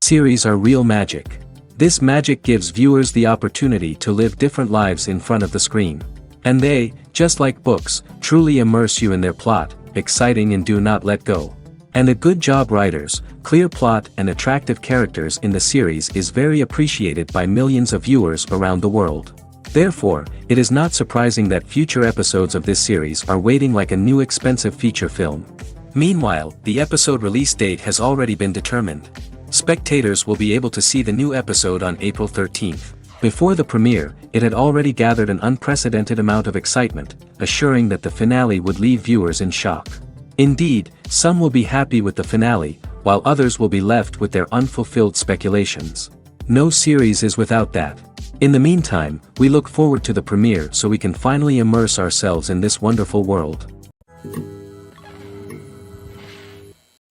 Series are real magic. This magic gives viewers the opportunity to live different lives in front of the screen. And they, just like books, truly immerse you in their plot, exciting and do not let go. And a good job writers, clear plot and attractive characters in the series is very appreciated by millions of viewers around the world. Therefore, it is not surprising that future episodes of this series are waiting like a new expensive feature film. Meanwhile, the episode release date has already been determined. Spectators will be able to see the new episode on April 13th. Before the premiere, it had already gathered an unprecedented amount of excitement, assuring that the finale would leave viewers in shock. Indeed, some will be happy with the finale, while others will be left with their unfulfilled speculations. No series is without that. In the meantime, we look forward to the premiere so we can finally immerse ourselves in this wonderful world.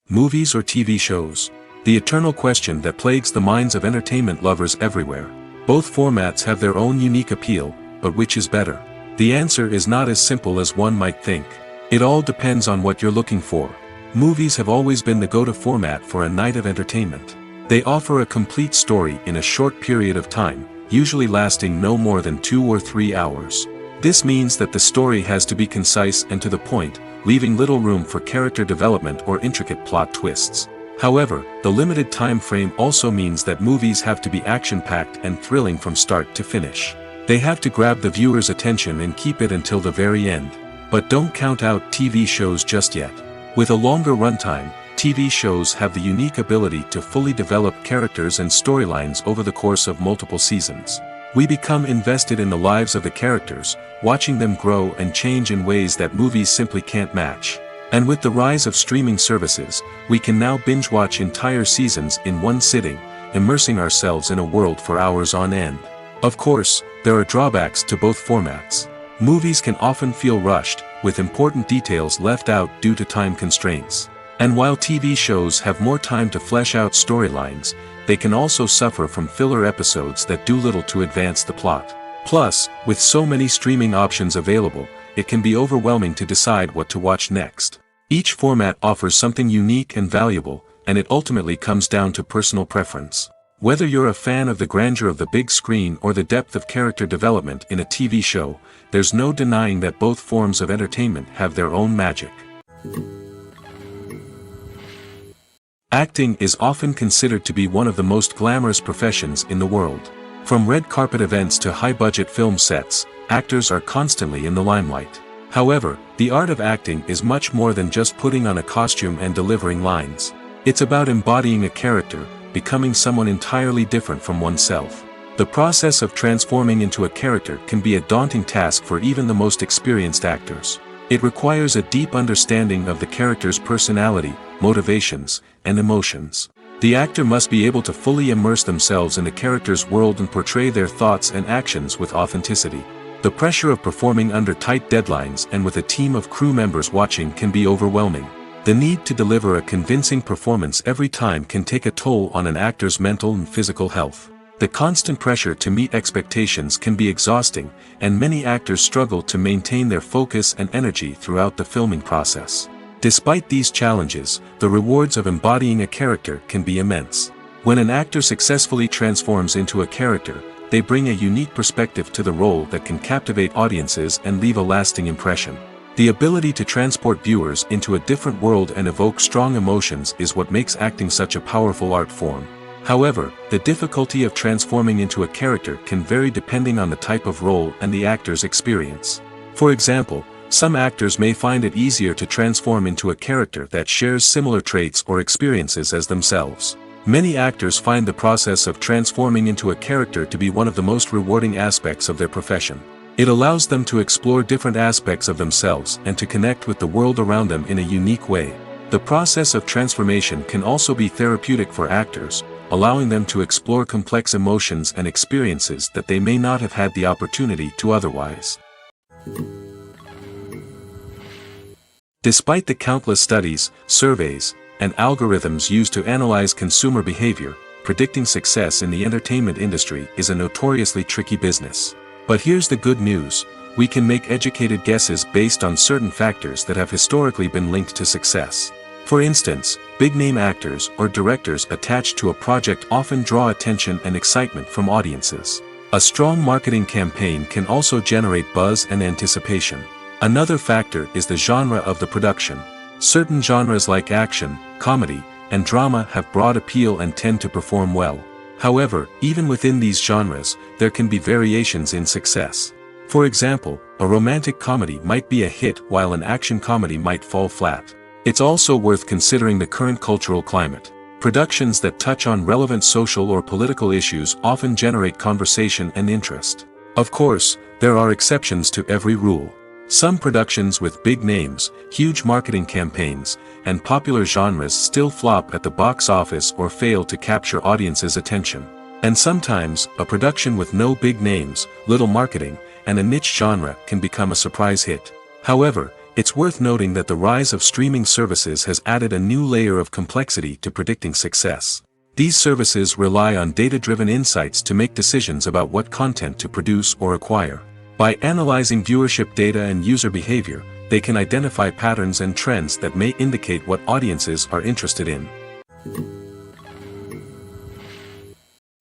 Movies or TV shows? The eternal question that plagues the minds of entertainment lovers everywhere. Both formats have their own unique appeal, but which is better? The answer is not as simple as one might think. It all depends on what you're looking for. Movies have always been the go-to format for a night of entertainment. They offer a complete story in a short period of time, usually lasting no more than 2 or 3 hours. This means that the story has to be concise and to the point, leaving little room for character development or intricate plot twists. However, the limited time frame also means that movies have to be action-packed and thrilling from start to finish. They have to grab the viewer's attention and keep it until the very end. But don't count out TV shows just yet. With a longer runtime, TV shows have the unique ability to fully develop characters and storylines over the course of multiple seasons. We become invested in the lives of the characters, watching them grow and change in ways that movies simply can't match. And with the rise of streaming services, we can now binge-watch entire seasons in one sitting, immersing ourselves in a world for hours on end. Of course, there are drawbacks to both formats. Movies can often feel rushed, with important details left out due to time constraints. And while TV shows have more time to flesh out storylines, they can also suffer from filler episodes that do little to advance the plot. Plus, with so many streaming options available, it can be overwhelming to decide what to watch next. Each format offers something unique and valuable, and it ultimately comes down to personal preference. Whether you're a fan of the grandeur of the big screen or the depth of character development in a TV show, there's no denying that both forms of entertainment have their own magic. Acting is often considered to be one of the most glamorous professions in the world. From red carpet events to high-budget film sets, actors are constantly in the limelight. However, the art of acting is much more than just putting on a costume and delivering lines. It's about embodying a character, becoming someone entirely different from oneself. The process of transforming into a character can be a daunting task for even the most experienced actors. It requires a deep understanding of the character's personality, motivations, and emotions. The actor must be able to fully immerse themselves in the character's world and portray their thoughts and actions with authenticity. The pressure of performing under tight deadlines and with a team of crew members watching can be overwhelming. The need to deliver a convincing performance every time can take a toll on an actor's mental and physical health. The constant pressure to meet expectations can be exhausting, and many actors struggle to maintain their focus and energy throughout the filming process. Despite these challenges, the rewards of embodying a character can be immense. When an actor successfully transforms into a character, they bring a unique perspective to the role that can captivate audiences and leave a lasting impression. The ability to transport viewers into a different world and evoke strong emotions is what makes acting such a powerful art form. However, the difficulty of transforming into a character can vary depending on the type of role and the actor's experience. For example, some actors may find it easier to transform into a character that shares similar traits or experiences as themselves. Many actors find the process of transforming into a character to be one of the most rewarding aspects of their profession. It allows them to explore different aspects of themselves and to connect with the world around them in a unique way. The process of transformation can also be therapeutic for actors, allowing them to explore complex emotions and experiences that they may not have had the opportunity to otherwise. Despite the countless studies, surveys, and algorithms used to analyze consumer behavior, predicting success in the entertainment industry is a notoriously tricky business. But here's the good news: we can make educated guesses based on certain factors that have historically been linked to success. For instance, big-name actors or directors attached to a project often draw attention and excitement from audiences. A strong marketing campaign can also generate buzz and anticipation. Another factor is the genre of the production. Certain genres like action, comedy, and drama have broad appeal and tend to perform well. However, even within these genres, there can be variations in success. For example, a romantic comedy might be a hit while an action comedy might fall flat. It's also worth considering the current cultural climate. Productions that touch on relevant social or political issues often generate conversation and interest. Of course, there are exceptions to every rule. Some productions with big names, huge marketing campaigns, and popular genres still flop at the box office or fail to capture audiences' attention. And sometimes, a production with no big names, little marketing, and a niche genre can become a surprise hit. However, it's worth noting that the rise of streaming services has added a new layer of complexity to predicting success. These services rely on data-driven insights to make decisions about what content to produce or acquire. By analyzing viewership data and user behavior, they can identify patterns and trends that may indicate what audiences are interested in.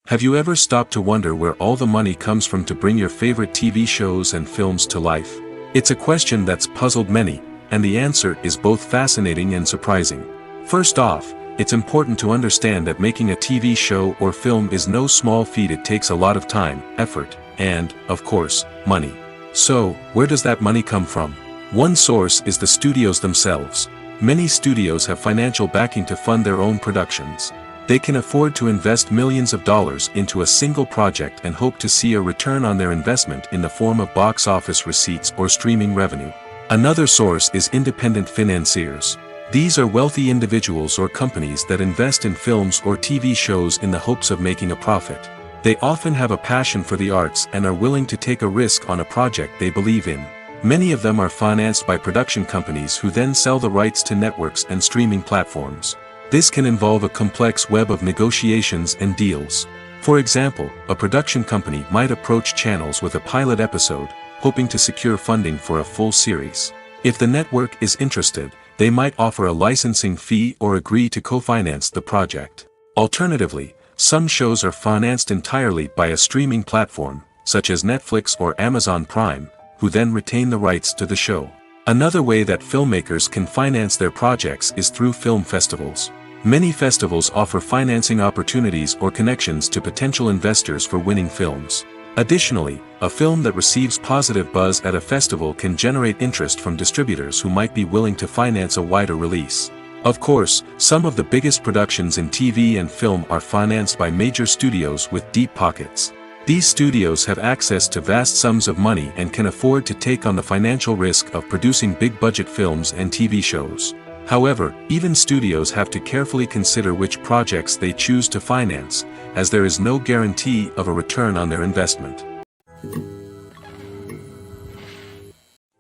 Have you ever stopped to wonder where all the money comes from to bring your favorite TV shows and films to life? It's a question that's puzzled many, and the answer is both fascinating and surprising. First off, it's important to understand that making a TV show or film is no small feat. It takes a lot of time, effort, and, of course, money. So, where does that money come from? One source is the studios themselves. Many studios have financial backing to fund their own productions. They can afford to invest millions of dollars into a single project and hope to see a return on their investment in the form of box office receipts or streaming revenue. Another source is independent financiers. These are wealthy individuals or companies that invest in films or TV shows in the hopes of making a profit. They often have a passion for the arts and are willing to take a risk on a project they believe in. Many of them are financed by production companies who then sell the rights to networks and streaming platforms. This can involve a complex web of negotiations and deals. For example, a production company might approach channels with a pilot episode, hoping to secure funding for a full series. If the network is interested, they might offer a licensing fee or agree to co-finance the project. Alternatively, some shows are financed entirely by a streaming platform, such as Netflix or Amazon Prime, who then retain the rights to the show. Another way that filmmakers can finance their projects is through film festivals. Many festivals offer financing opportunities or connections to potential investors for winning films. Additionally, a film that receives positive buzz at a festival can generate interest from distributors who might be willing to finance a wider release. Of course, some of the biggest productions in TV and film are financed by major studios with deep pockets. These studios have access to vast sums of money and can afford to take on the financial risk of producing big-budget films and TV shows. However, even studios have to carefully consider which projects they choose to finance, as there is no guarantee of a return on their investment.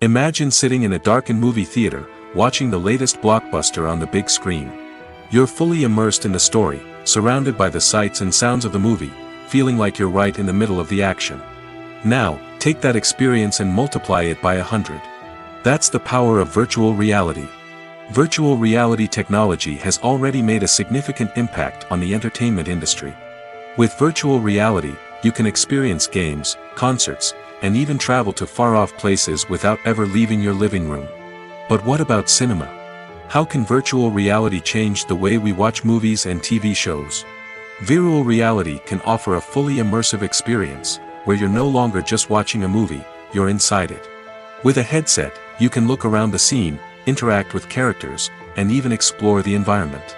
Imagine sitting in a darkened movie theater, watching the latest blockbuster on the big screen. You're fully immersed in the story, surrounded by the sights and sounds of the movie, feeling like you're right in the middle of the action. Now, take that experience and multiply it by 100. That's the power of virtual reality. Virtual reality technology has already made a significant impact on the entertainment industry. With virtual reality, you can experience games, concerts, and even travel to far-off places without ever leaving your living room. But what about cinema? How can virtual reality change the way we watch movies and TV shows? Virtual reality can offer a fully immersive experience, where you're no longer just watching a movie, you're inside it. With a headset, you can look around the scene, interact with characters, and even explore the environment.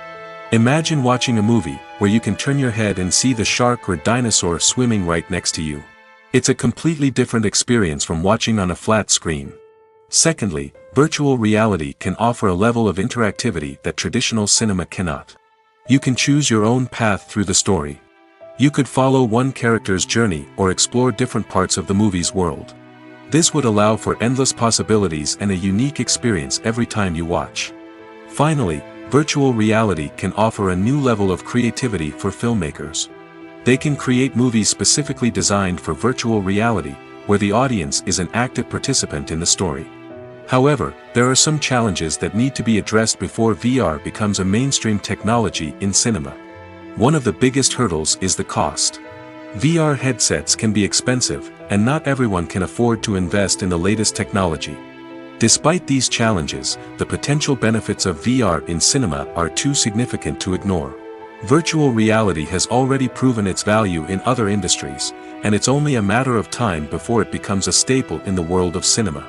Imagine watching a movie where you can turn your head and see the shark or dinosaur swimming right next to you. It's a completely different experience from watching on a flat screen. Secondly, virtual reality can offer a level of interactivity that traditional cinema cannot. You can choose your own path through the story. You could follow one character's journey or explore different parts of the movie's world. This would allow for endless possibilities and a unique experience every time you watch. Finally, virtual reality can offer a new level of creativity for filmmakers. They can create movies specifically designed for virtual reality, where the audience is an active participant in the story. However, there are some challenges that need to be addressed before VR becomes a mainstream technology in cinema. One of the biggest hurdles is the cost. VR headsets can be expensive, and not everyone can afford to invest in the latest technology. Despite these challenges, the potential benefits of VR in cinema are too significant to ignore. Virtual reality has already proven its value in other industries, and it's only a matter of time before it becomes a staple in the world of cinema.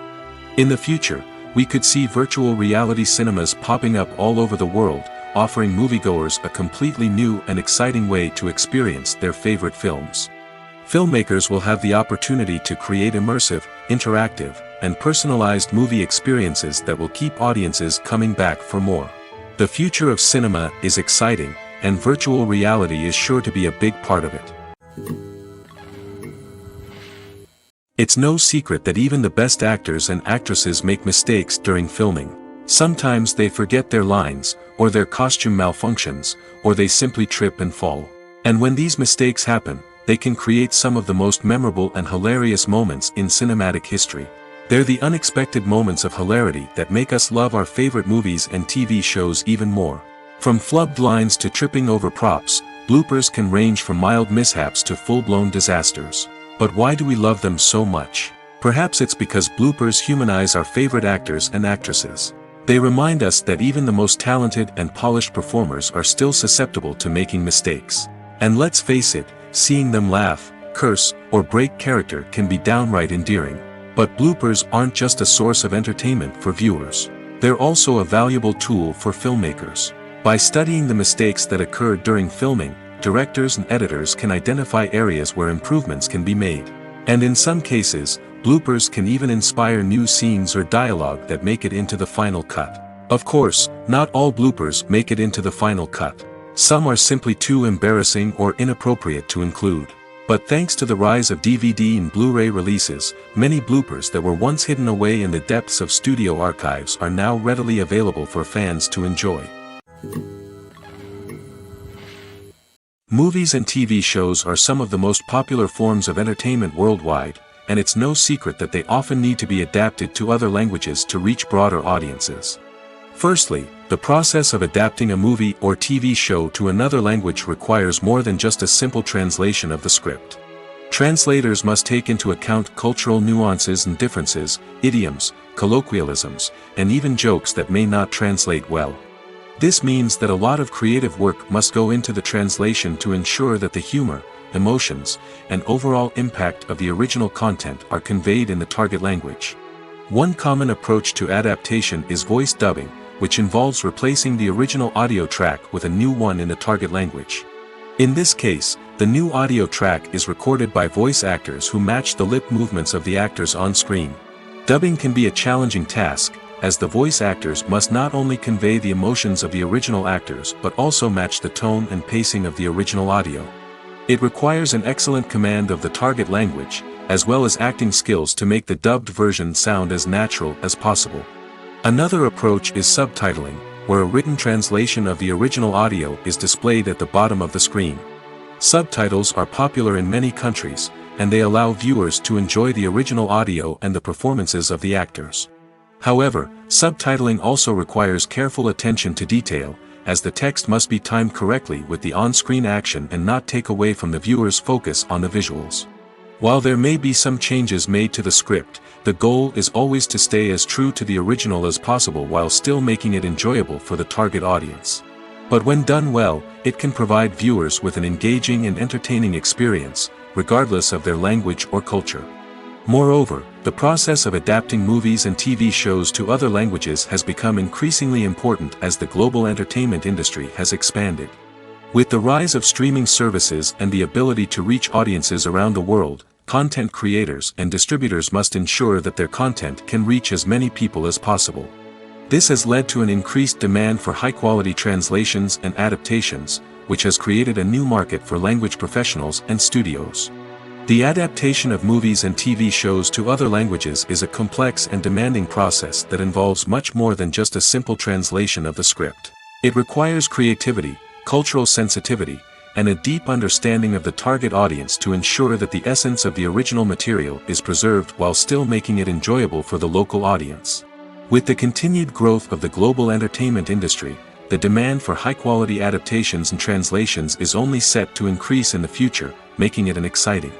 In the future, we could see virtual reality cinemas popping up all over the world, offering moviegoers a completely new and exciting way to experience their favorite films. Filmmakers will have the opportunity to create immersive, interactive, and personalized movie experiences that will keep audiences coming back for more. The future of cinema is exciting, and virtual reality is sure to be a big part of it. It's no secret that even the best actors and actresses make mistakes during filming. Sometimes they forget their lines, or their costume malfunctions, or they simply trip and fall. And when these mistakes happen, they can create some of the most memorable and hilarious moments in cinematic history. They're the unexpected moments of hilarity that make us love our favorite movies and TV shows even more. From flubbed lines to tripping over props, bloopers can range from mild mishaps to full-blown disasters. But why do we love them so much? Perhaps it's because bloopers humanize our favorite actors and actresses. They remind us that even the most talented and polished performers are still susceptible to making mistakes. And let's face it, seeing them laugh, curse, or break character can be downright endearing. But bloopers aren't just a source of entertainment for viewers. They're also a valuable tool for filmmakers. By studying the mistakes that occurred during filming, directors and editors can identify areas where improvements can be made. And in some cases, bloopers can even inspire new scenes or dialogue that make it into the final cut. Of course, not all bloopers make it into the final cut. Some are simply too embarrassing or inappropriate to include. But thanks to the rise of DVD and Blu-ray releases, many bloopers that were once hidden away in the depths of studio archives are now readily available for fans to enjoy. Movies and TV shows are some of the most popular forms of entertainment worldwide, and it's no secret that they often need to be adapted to other languages to reach broader audiences. Firstly, the process of adapting a movie or TV show to another language requires more than just a simple translation of the script. Translators must take into account cultural nuances and differences, idioms, colloquialisms, and even jokes that may not translate well. This means that a lot of creative work must go into the translation to ensure that the humor, emotions, and overall impact of the original content are conveyed in the target language. One common approach to adaptation is voice dubbing, which involves replacing the original audio track with a new one in the target language. In this case, the new audio track is recorded by voice actors who match the lip movements of the actors on screen. Dubbing can be a challenging task, as the voice actors must not only convey the emotions of the original actors but also match the tone and pacing of the original audio. It requires an excellent command of the target language, as well as acting skills to make the dubbed version sound as natural as possible. Another approach is subtitling, where a written translation of the original audio is displayed at the bottom of the screen. Subtitles are popular in many countries, and they allow viewers to enjoy the original audio and the performances of the actors. However, subtitling also requires careful attention to detail, as the text must be timed correctly with the on-screen action and not take away from the viewer's focus on the visuals. While there may be some changes made to the script, the goal is always to stay as true to the original as possible while still making it enjoyable for the target audience. But when done well, it can provide viewers with an engaging and entertaining experience, regardless of their language or culture. Moreover, the process of adapting movies and TV shows to other languages has become increasingly important as the global entertainment industry has expanded. With the rise of streaming services and the ability to reach audiences around the world, content creators and distributors must ensure that their content can reach as many people as possible. This has led to an increased demand for high-quality translations and adaptations, which has created a new market for language professionals and studios. The adaptation of movies and TV shows to other languages is a complex and demanding process that involves much more than just a simple translation of the script. It requires creativity, cultural sensitivity, and a deep understanding of the target audience to ensure that the essence of the original material is preserved while still making it enjoyable for the local audience. With the continued growth of the global entertainment industry, the demand for high-quality adaptations and translations is only set to increase in the future, making it an exciting.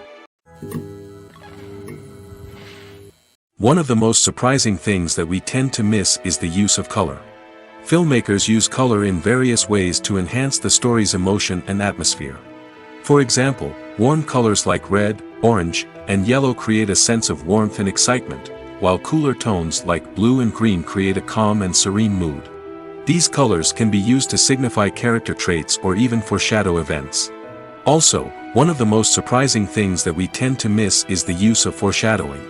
One of the most surprising things that we tend to miss is the use of color. Filmmakers use color in various ways to enhance the story's emotion and atmosphere. For example, warm colors like red, orange, and yellow create a sense of warmth and excitement, while cooler tones like blue and green create a calm and serene mood. These colors can be used to signify character traits or even foreshadow events. Also, one of the most surprising things that we tend to miss is the use of foreshadowing.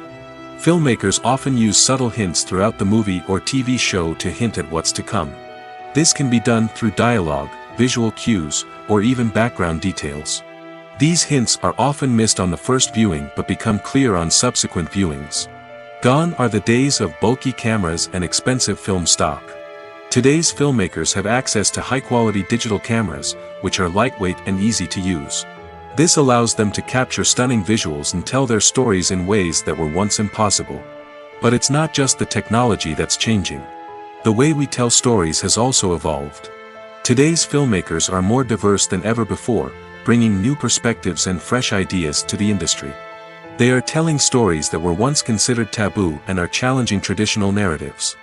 Filmmakers often use subtle hints throughout the movie or TV show to hint at what's to come. This can be done through dialogue, visual cues, or even background details. These hints are often missed on the first viewing but become clear on subsequent viewings. Gone are the days of bulky cameras and expensive film stock. Today's filmmakers have access to high-quality digital cameras, which are lightweight and easy to use. This allows them to capture stunning visuals and tell their stories in ways that were once impossible. But it's not just the technology that's changing. The way we tell stories has also evolved. Today's filmmakers are more diverse than ever before, bringing new perspectives and fresh ideas to the industry. They are telling stories that were once considered taboo and are challenging traditional narratives.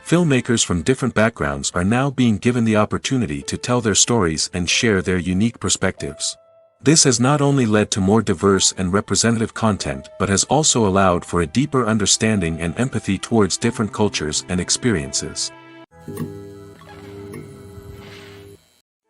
Filmmakers from different backgrounds are now being given the opportunity to tell their stories and share their unique perspectives. This has not only led to more diverse and representative content but has also allowed for a deeper understanding and empathy towards different cultures and experiences.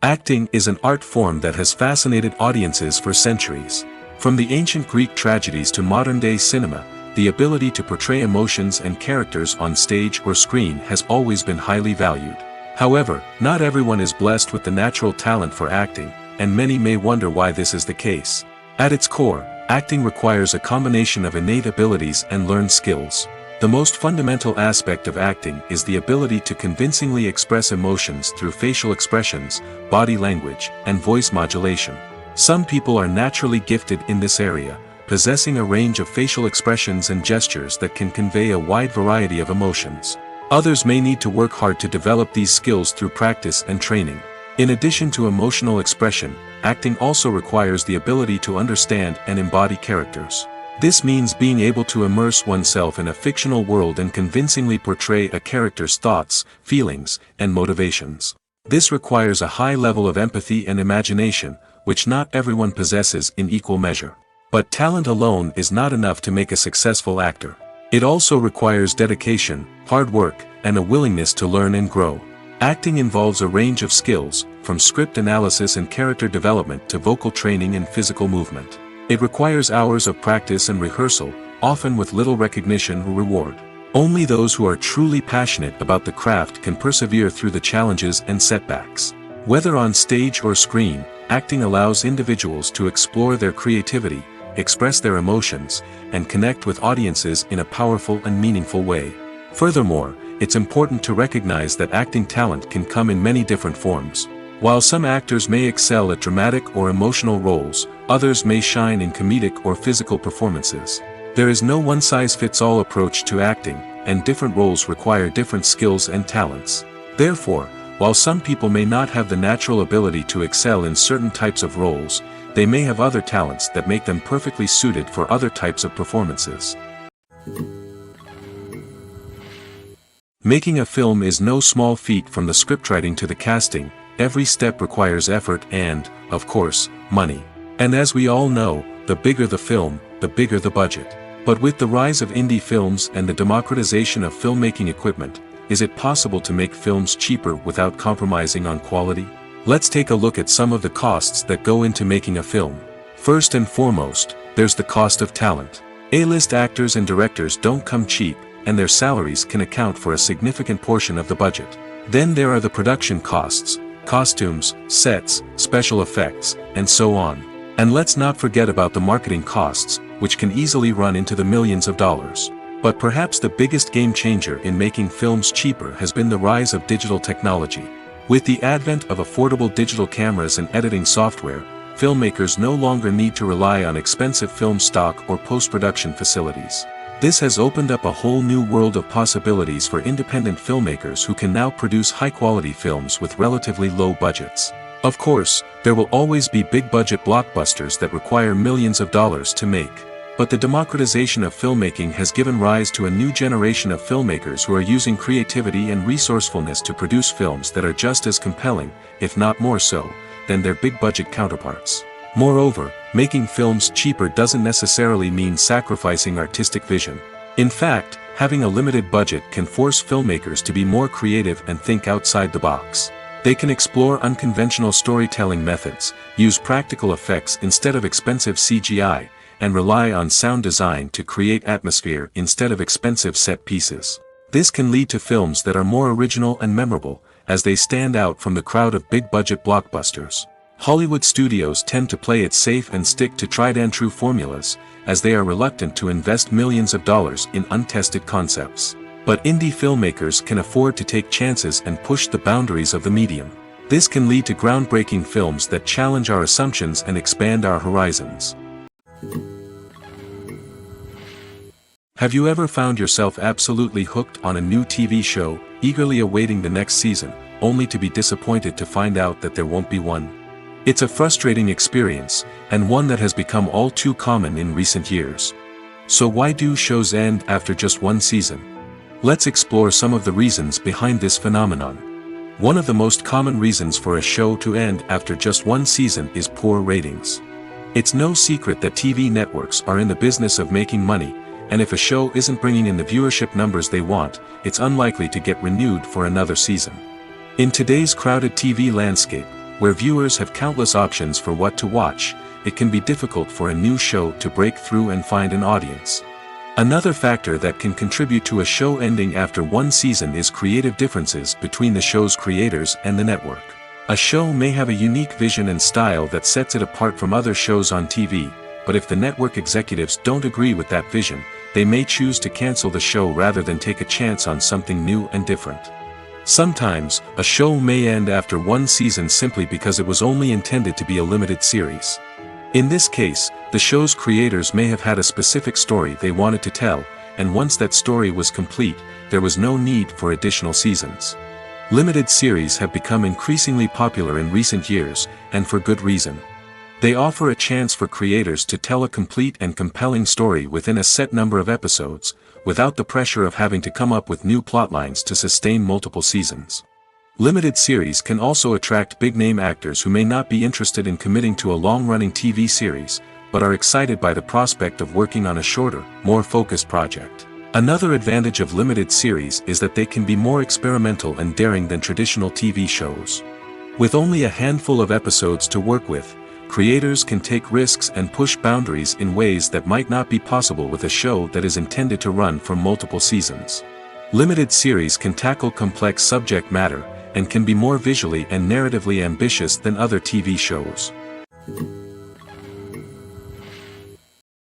Acting is an art form that has fascinated audiences for centuries. From the ancient Greek tragedies to modern-day cinema, the ability to portray emotions and characters on stage or screen has always been highly valued. However, not everyone is blessed with the natural talent for acting, and many may wonder why this is the case. At its core, acting requires a combination of innate abilities and learned skills. The most fundamental aspect of acting is the ability to convincingly express emotions through facial expressions, body language, and voice modulation. Some people are naturally gifted in this area, possessing a range of facial expressions and gestures that can convey a wide variety of emotions. Others may need to work hard to develop these skills through practice and training. In addition to emotional expression, acting also requires the ability to understand and embody characters. This means being able to immerse oneself in a fictional world and convincingly portray a character's thoughts, feelings, and motivations. This requires a high level of empathy and imagination, which not everyone possesses in equal measure. But talent alone is not enough to make a successful actor. It also requires dedication, hard work, and a willingness to learn and grow. Acting involves a range of skills, from script analysis and character development to vocal training and physical movement. It requires hours of practice and rehearsal, often with little recognition or reward. Only those who are truly passionate about the craft can persevere through the challenges and setbacks. Whether on stage or screen, acting allows individuals to explore their creativity, express their emotions, and connect with audiences in a powerful and meaningful way. Furthermore, it's important to recognize that acting talent can come in many different forms. While some actors may excel at dramatic or emotional roles, others may shine in comedic or physical performances. There is no one-size-fits-all approach to acting, and different roles require different skills and talents. Therefore, while some people may not have the natural ability to excel in certain types of roles, they may have other talents that make them perfectly suited for other types of performances. Making a film is no small feat. From the scriptwriting to the casting, every step requires effort and, of course, money. And as we all know, the bigger the film, the bigger the budget. But with the rise of indie films and the democratization of filmmaking equipment, is it possible to make films cheaper without compromising on quality? Let's take a look at some of the costs that go into making a film. First and foremost, there's the cost of talent. A-list actors and directors don't come cheap, and their salaries can account for a significant portion of the budget. Then there are the production costs, costumes, sets, special effects, and so on. And let's not forget about the marketing costs, which can easily run into the millions of dollars. But perhaps the biggest game changer in making films cheaper has been the rise of digital technology. With the advent of affordable digital cameras and editing software, filmmakers no longer need to rely on expensive film stock or post-production facilities. This has opened up a whole new world of possibilities for independent filmmakers who can now produce high-quality films with relatively low budgets. Of course, there will always be big-budget blockbusters that require millions of dollars to make. But the democratization of filmmaking has given rise to a new generation of filmmakers who are using creativity and resourcefulness to produce films that are just as compelling, if not more so, than their big-budget counterparts. Moreover, making films cheaper doesn't necessarily mean sacrificing artistic vision. In fact, having a limited budget can force filmmakers to be more creative and think outside the box. They can explore unconventional storytelling methods, use practical effects instead of expensive CGI, and rely on sound design to create atmosphere instead of expensive set pieces. This can lead to films that are more original and memorable, as they stand out from the crowd of big-budget blockbusters. Hollywood studios tend to play it safe and stick to tried-and-true formulas, as they are reluctant to invest millions of dollars in untested concepts. But indie filmmakers can afford to take chances and push the boundaries of the medium. This can lead to groundbreaking films that challenge our assumptions and expand our horizons. Have you ever found yourself absolutely hooked on a new TV show, eagerly awaiting the next season, only to be disappointed to find out that there won't be one? It's a frustrating experience, and one that has become all too common in recent years. So why do shows end after just one season? Let's explore some of the reasons behind this phenomenon. One of the most common reasons for a show to end after just one season is poor ratings. It's no secret that TV networks are in the business of making money, and if a show isn't bringing in the viewership numbers they want, it's unlikely to get renewed for another season. In today's crowded TV landscape, where viewers have countless options for what to watch, it can be difficult for a new show to break through and find an audience. Another factor that can contribute to a show ending after one season is creative differences between the show's creators and the network. A show may have a unique vision and style that sets it apart from other shows on TV, but if the network executives don't agree with that vision, they may choose to cancel the show rather than take a chance on something new and different. Sometimes, a show may end after one season simply because it was only intended to be a limited series. In this case, the show's creators may have had a specific story they wanted to tell, and once that story was complete, there was no need for additional seasons. Limited series have become increasingly popular in recent years, and for good reason. They offer a chance for creators to tell a complete and compelling story within a set number of episodes, without the pressure of having to come up with new plotlines to sustain multiple seasons. Limited series can also attract big-name actors who may not be interested in committing to a long-running TV series, but are excited by the prospect of working on a shorter, more focused project. Another advantage of limited series is that they can be more experimental and daring than traditional TV shows. With only a handful of episodes to work with, creators can take risks and push boundaries in ways that might not be possible with a show that is intended to run for multiple seasons. Limited series can tackle complex subject matter, and can be more visually and narratively ambitious than other TV shows.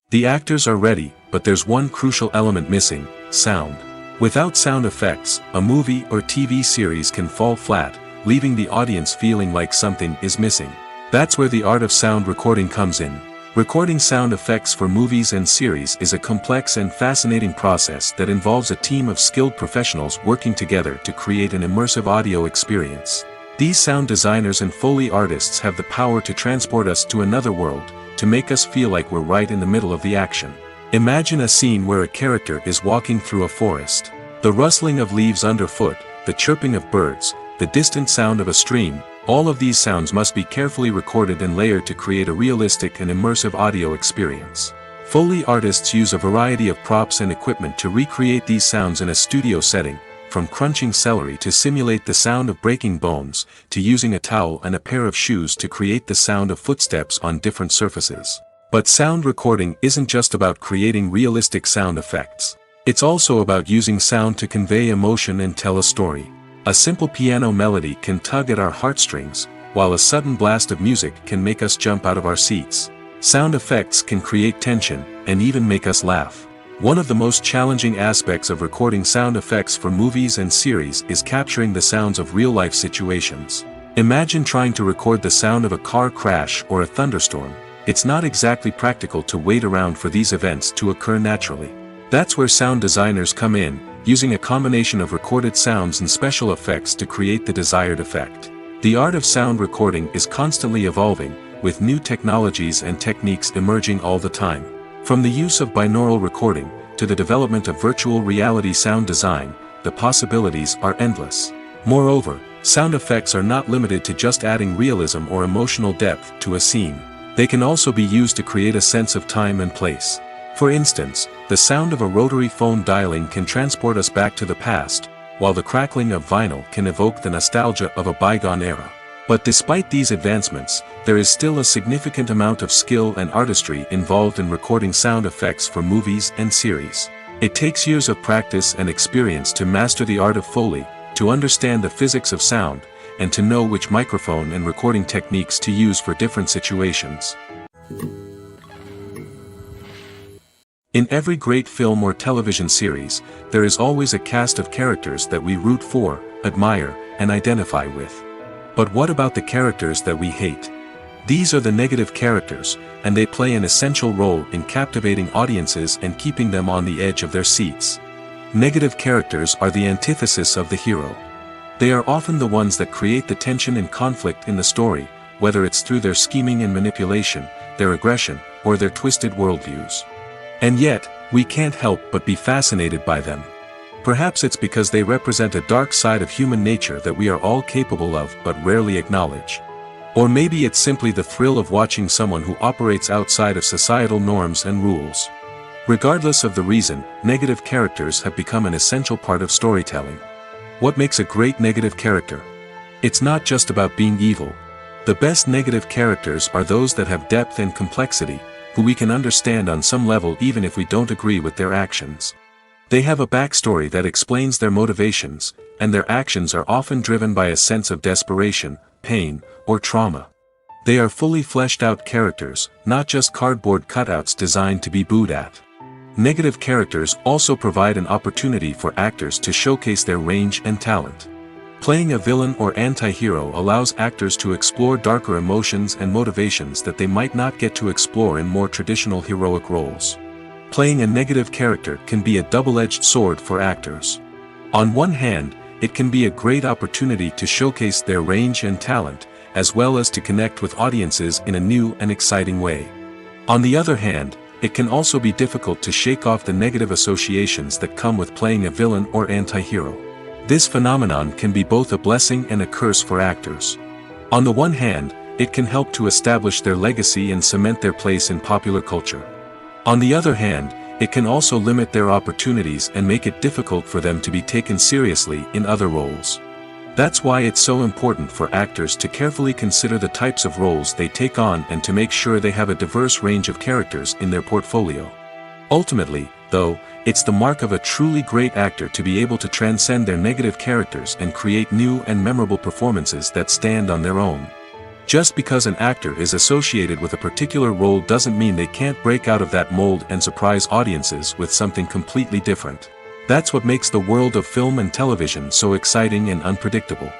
The actors are ready, but there's one crucial element missing: sound. Without sound effects, a movie or TV series can fall flat, leaving the audience feeling like something is missing. That's where the art of sound recording comes in. Recording sound effects for movies and series is a complex and fascinating process that involves a team of skilled professionals working together to create an immersive audio experience. These sound designers and Foley artists have the power to transport us to another world, to make us feel like we're right in the middle of the action. Imagine a scene where a character is walking through a forest. The rustling of leaves underfoot, the chirping of birds, the distant sound of a stream, all of these sounds must be carefully recorded and layered to create a realistic and immersive audio experience. Foley artists use a variety of props and equipment to recreate these sounds in a studio setting, from crunching celery to simulate the sound of breaking bones, to using a towel and a pair of shoes to create the sound of footsteps on different surfaces. But sound recording isn't just about creating realistic sound effects. It's also about using sound to convey emotion and tell a story. A simple piano melody can tug at our heartstrings, while a sudden blast of music can make us jump out of our seats. Sound effects can create tension, and even make us laugh. One of the most challenging aspects of recording sound effects for movies and series is capturing the sounds of real-life situations. Imagine trying to record the sound of a car crash or a thunderstorm. It's not exactly practical to wait around for these events to occur naturally. That's where sound designers come in, using a combination of recorded sounds and special effects to create the desired effect. The art of sound recording is constantly evolving, with new technologies and techniques emerging all the time. From the use of binaural recording, to the development of virtual reality sound design, the possibilities are endless. Moreover, sound effects are not limited to just adding realism or emotional depth to a scene. They can also be used to create a sense of time and place. For instance, the sound of a rotary phone dialing can transport us back to the past, while the crackling of vinyl can evoke the nostalgia of a bygone era. But despite these advancements, there is still a significant amount of skill and artistry involved in recording sound effects for movies and series. It takes years of practice and experience to master the art of Foley, to understand the physics of sound, and to know which microphone and recording techniques to use for different situations. In every great film or television series, there is always a cast of characters that we root for, admire, and identify with. But what about the characters that we hate? These are the negative characters, and they play an essential role in captivating audiences and keeping them on the edge of their seats. Negative characters are the antithesis of the hero. They are often the ones that create the tension and conflict in the story, whether it's through their scheming and manipulation, their aggression, or their twisted worldviews. And yet, we can't help but be fascinated by them. Perhaps it's because they represent a dark side of human nature that we are all capable of but rarely acknowledge. Or maybe it's simply the thrill of watching someone who operates outside of societal norms and rules. Regardless of the reason, negative characters have become an essential part of storytelling. What makes a great negative character? It's not just about being evil. The best negative characters are those that have depth and complexity, who we can understand on some level even if we don't agree with their actions. They have a backstory that explains their motivations, and their actions are often driven by a sense of desperation, pain, or trauma. They are fully fleshed out characters, not just cardboard cutouts designed to be booed at. Negative characters also provide an opportunity for actors to showcase their range and talent. Playing a villain or anti-hero allows actors to explore darker emotions and motivations that they might not get to explore in more traditional heroic roles. Playing a negative character can be a double-edged sword for actors. On one hand, it can be a great opportunity to showcase their range and talent, as well as to connect with audiences in a new and exciting way. On the other hand, it can also be difficult to shake off the negative associations that come with playing a villain or anti-hero. This phenomenon can be both a blessing and a curse for actors. On the one hand, it can help to establish their legacy and cement their place in popular culture. On the other hand, it can also limit their opportunities and make it difficult for them to be taken seriously in other roles. That's why it's so important for actors to carefully consider the types of roles they take on and to make sure they have a diverse range of characters in their portfolio. Ultimately, though, it's the mark of a truly great actor to be able to transcend their negative characters and create new and memorable performances that stand on their own. Just because an actor is associated with a particular role doesn't mean they can't break out of that mold and surprise audiences with something completely different. That's what makes the world of film and television so exciting and unpredictable.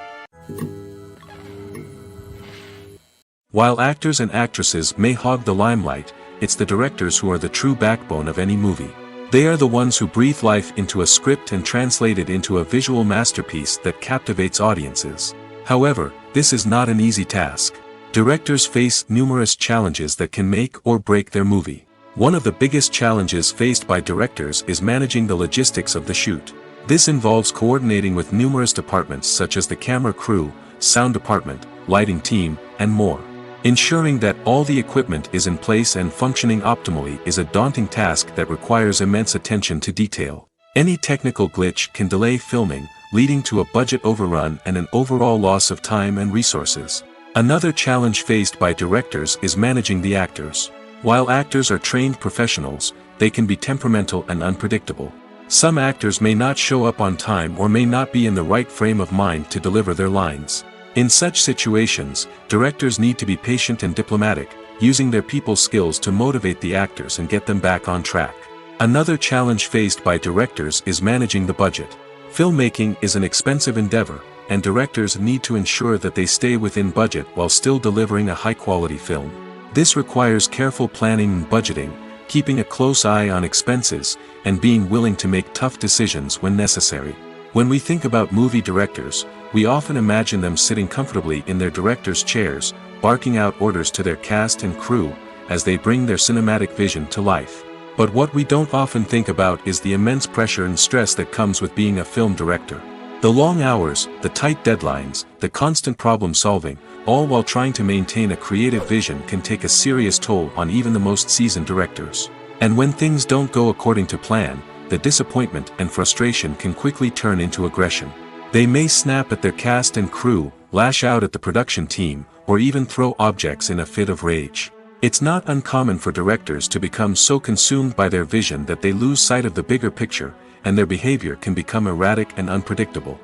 While actors and actresses may hog the limelight, it's the directors who are the true backbone of any movie. They are the ones who breathe life into a script and translate it into a visual masterpiece that captivates audiences. However, this is not an easy task. Directors face numerous challenges that can make or break their movie. One of the biggest challenges faced by directors is managing the logistics of the shoot. This involves coordinating with numerous departments such as the camera crew, sound department, lighting team, and more. Ensuring that all the equipment is in place and functioning optimally is a daunting task that requires immense attention to detail. Any technical glitch can delay filming, leading to a budget overrun and an overall loss of time and resources. Another challenge faced by directors is managing the actors. While actors are trained professionals, they can be temperamental and unpredictable. Some actors may not show up on time or may not be in the right frame of mind to deliver their lines. In such situations, directors need to be patient and diplomatic, using their people skills to motivate the actors and get them back on track. Another challenge faced by directors is managing the budget. Filmmaking is an expensive endeavor, and directors need to ensure that they stay within budget while still delivering a high-quality film. This requires careful planning and budgeting, keeping a close eye on expenses, and being willing to make tough decisions when necessary. When we think about movie directors, we often imagine them sitting comfortably in their director's chairs, barking out orders to their cast and crew, as they bring their cinematic vision to life. But what we don't often think about is the immense pressure and stress that comes with being a film director. The long hours, the tight deadlines, the constant problem solving, all while trying to maintain a creative vision can take a serious toll on even the most seasoned directors. And when things don't go according to plan, the disappointment and frustration can quickly turn into aggression. They may snap at their cast and crew, lash out at the production team, or even throw objects in a fit of rage. It's not uncommon for directors to become so consumed by their vision that they lose sight of the bigger picture, and their behavior can become erratic and unpredictable.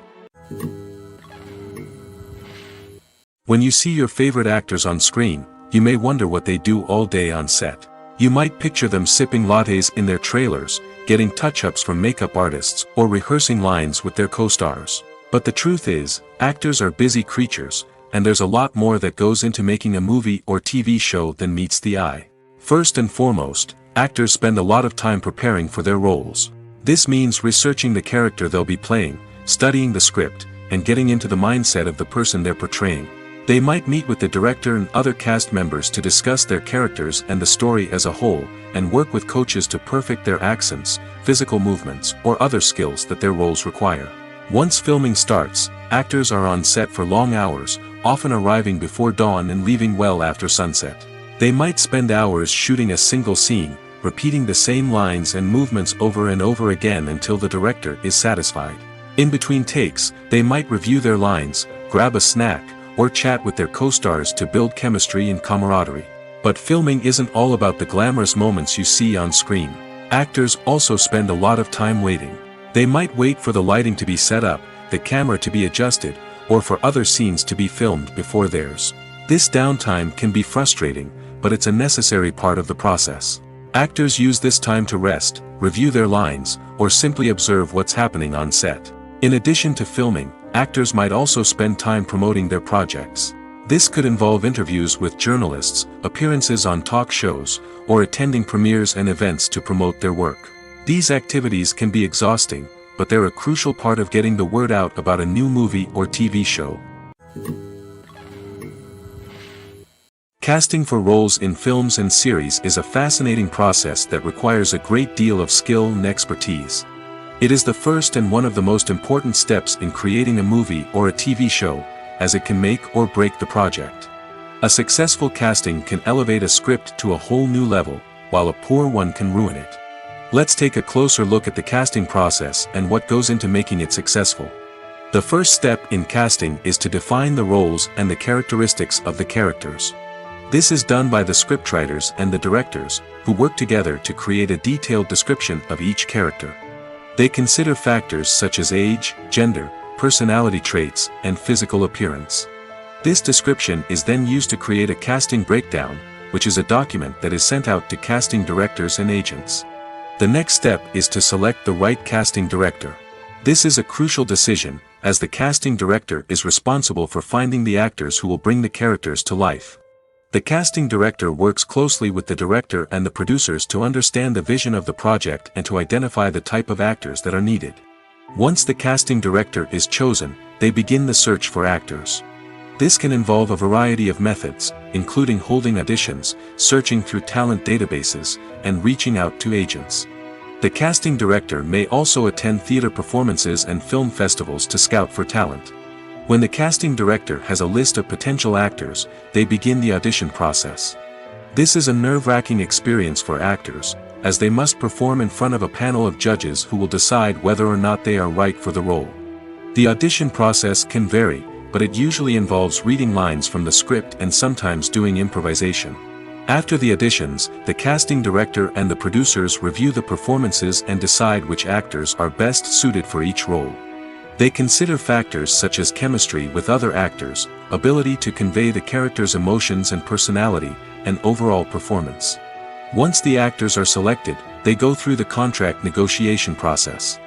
When you see your favorite actors on screen, you may wonder what they do all day on set. You might picture them sipping lattes in their trailers, getting touch-ups from makeup artists, or rehearsing lines with their co-stars. But the truth is, actors are busy creatures, and there's a lot more that goes into making a movie or TV show than meets the eye. First and foremost, actors spend a lot of time preparing for their roles. This means researching the character they'll be playing, studying the script, and getting into the mindset of the person they're portraying. They might meet with the director and other cast members to discuss their characters and the story as a whole, and work with coaches to perfect their accents, physical movements, or other skills that their roles require. Once filming starts, actors are on set for long hours, often arriving before dawn and leaving well after sunset. They might spend hours shooting a single scene, repeating the same lines and movements over and over again until the director is satisfied. In between takes, they might review their lines, grab a snack, or chat with their co-stars to build chemistry and camaraderie. But filming isn't all about the glamorous moments you see on screen. Actors also spend a lot of time waiting. They might wait for the lighting to be set up, the camera to be adjusted, or for other scenes to be filmed before theirs. This downtime can be frustrating, but it's a necessary part of the process. Actors use this time to rest, review their lines, or simply observe what's happening on set. In addition to filming, actors might also spend time promoting their projects. This could involve interviews with journalists, appearances on talk shows, or attending premieres and events to promote their work. These activities can be exhausting, but they're a crucial part of getting the word out about a new movie or TV show. Casting for roles in films and series is a fascinating process that requires a great deal of skill and expertise. It is the first and one of the most important steps in creating a movie or a TV show, as it can make or break the project. A successful casting can elevate a script to a whole new level, while a poor one can ruin it. Let's take a closer look at the casting process and what goes into making it successful. The first step in casting is to define the roles and the characteristics of the characters. This is done by the scriptwriters and the directors, who work together to create a detailed description of each character. They consider factors such as age, gender, personality traits, and physical appearance. This description is then used to create a casting breakdown, which is a document that is sent out to casting directors and agents. The next step is to select the right casting director. This is a crucial decision, as the casting director is responsible for finding the actors who will bring the characters to life. The casting director works closely with the director and the producers to understand the vision of the project and to identify the type of actors that are needed. Once the casting director is chosen, they begin the search for actors. This can involve a variety of methods, including holding auditions, searching through talent databases, and reaching out to agents. The casting director may also attend theater performances and film festivals to scout for talent. When the casting director has a list of potential actors, they begin the audition process. This is a nerve-wracking experience for actors, as they must perform in front of a panel of judges who will decide whether or not they are right for the role. The audition process can vary, but it usually involves reading lines from the script and sometimes doing improvisation. After the auditions, the casting director and the producers review the performances and decide which actors are best suited for each role. They consider factors such as chemistry with other actors, ability to convey the character's emotions and personality, and overall performance. Once the actors are selected, they go through the contract negotiation process.